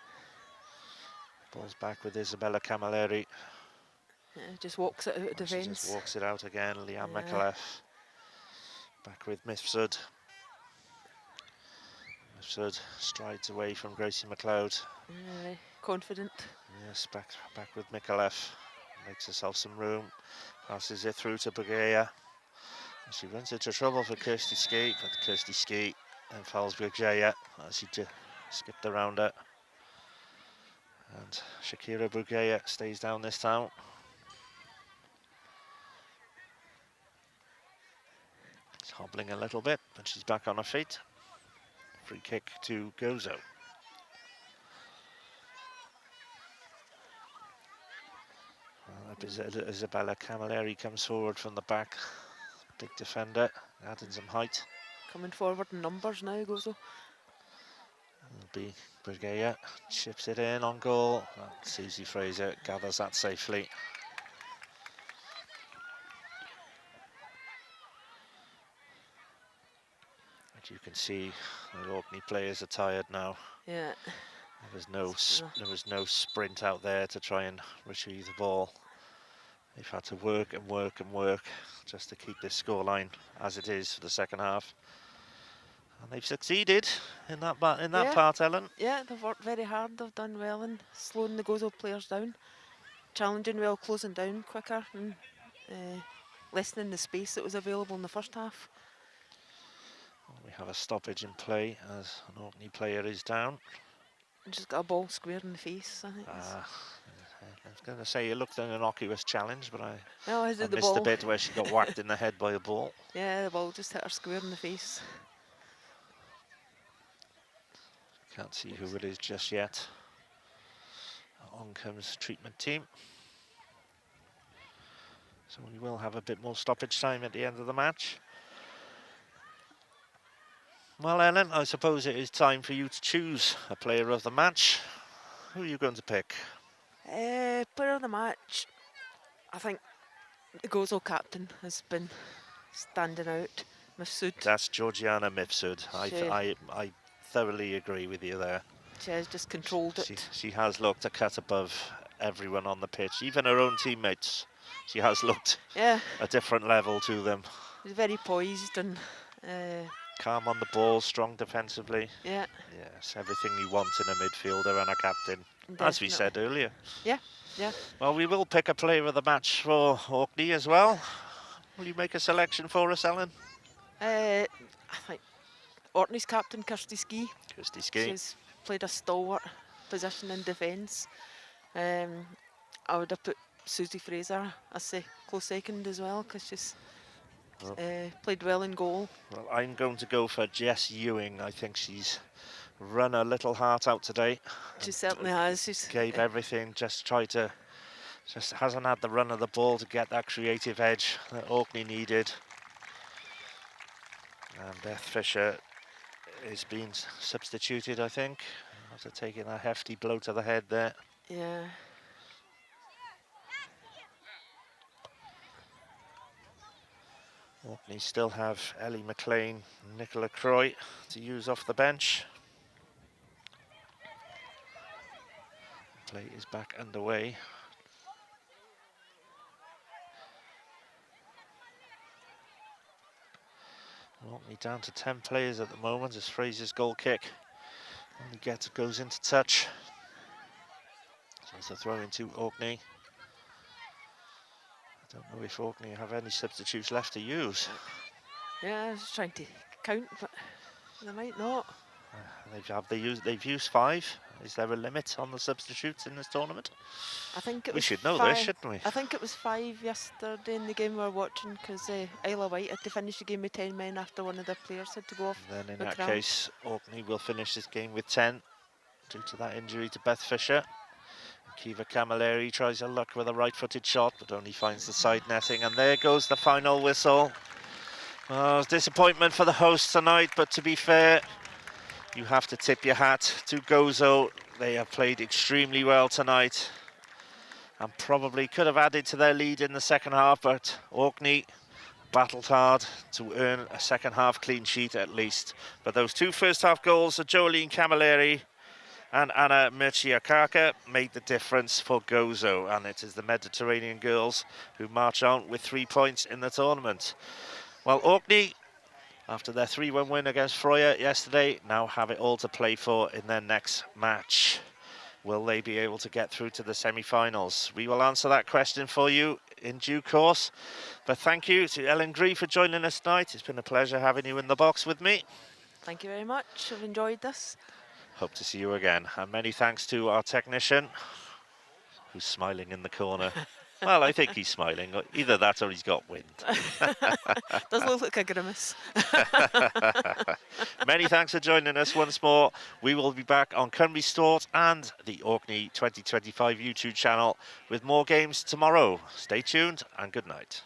Ball's back with Isabella Camilleri. Yeah, just walks it out of defence. She just walks it out again. Leanne McAuliffe back with Mifsud. Mifsud strides away from Gracie McLeod. Confident. Yes, back with McAuliffe. Makes herself some room. Passes it through to Bugaya. She runs into trouble for Kirsty Ski, but Kirsty Ski and fouls Bugaya as she skipped around her. And Shakira Bugaya stays down this time. She's hobbling a little bit, but she's back on her feet. Free kick to Gozo. Isabella Camilleri comes forward from the back. Big defender, adding some height. Coming forward in numbers now, Gozo. It'll be Brigaya, chips it in on goal. Susie Fraser gathers that safely. But you can see the Orkney players are tired now. Yeah. There was no sprint out there to try and retrieve the ball. They've had to work and work and work just to keep this scoreline as it is for the second half. And they've succeeded in that part, Ellen. Yeah, they've worked very hard. They've done well in slowing the Gozo players down, challenging well, closing down quicker, and lessening the space that was available in the first half. We have a stoppage in play as an Orkney player is down. Just got a ball square in the face, I think. I was going to say it looked an innocuous challenge, but I missed the bit where she got whacked in the head by a ball. Yeah, the ball just hit her square in the face. Can't see who it is just yet. On comes treatment team. So we will have a bit more stoppage time at the end of the match. Well, Ellen, I suppose it is time for you to choose a player of the match. Who are you going to pick? Player of the match, I think the Gozo captain has been standing out. Mifsud. That's Georgiana Mifsud. I thoroughly agree with you there. She has just controlled it. She has looked a cut above everyone on the pitch, even her own teammates. She has looked a different level to them. She's very poised and calm on the ball, strong defensively. Yeah. Yes, everything you want in a midfielder and a captain, Definitely. as we said earlier. Yeah. Well, we will pick a player of the match for Orkney as well. Will you make a selection for us, Ellen? I think Orkney's captain, Kirsty Ski. Kirsty Ski. She's played a stalwart position in defence. I would have put Susie Fraser as a close second as well, because she's played well in goal. Well, I'm going to go for Jess Ewing. I think she's run her little heart out today. She certainly has. She's gave everything, just hasn't had the run of the ball to get that creative edge that Orkney needed. And Beth Fisher is being substituted, I think, after taking a hefty blow to the head there. Yeah. Orkney still have Ellie McLean and Nicola Croy to use off the bench. Play is back underway. Orkney down to 10 players at the moment as Fraser's goal kick only goes into touch. So it's a throw into Orkney. I don't know if Orkney have any substitutes left to use. Yeah, I was trying to count, but they might not. They've used 5. Is there a limit on the substitutes in this tournament? I think it We was should know 5. this, shouldn't we? I think it was 5 yesterday in the game we were watching, because Isle of Wight had to finish the game with 10 men after one of their players had to go off. Then in with that cramp. case, Orkney will finish this game with 10 due to that injury to Beth Fisher. Kiva Camilleri tries her luck with a right-footed shot, but only finds the side netting, and there goes the final whistle. Oh, disappointment for the hosts tonight, but to be fair, you have to tip your hat to Gozo. They have played extremely well tonight and probably could have added to their lead in the second half, but Orkney battled hard to earn a second half clean sheet at least. But those 2 first half goals of Jolene Camilleri and Anna Mirciakaka made the difference for Gozo, and it is the Mediterranean girls who march on with 3 points in the tournament. Well, Orkney, after their 3-1 win against Froya yesterday, now have it all to play for in their next match. Will they be able to get through to the semi-finals? We will answer that question for you in due course. But thank you to Ellen Gree for joining us tonight. It's been a pleasure having you in the box with me. Thank you very much. I've enjoyed this. Hope to see you again. And many thanks to our technician, who's smiling in the corner. Well, I think he's smiling. Either that or he's got wind. Does look like a grimace. Many thanks for joining us once more. We will be back on Cymru Stort and the Orkney 2025 YouTube channel with more games tomorrow. Stay tuned and good night.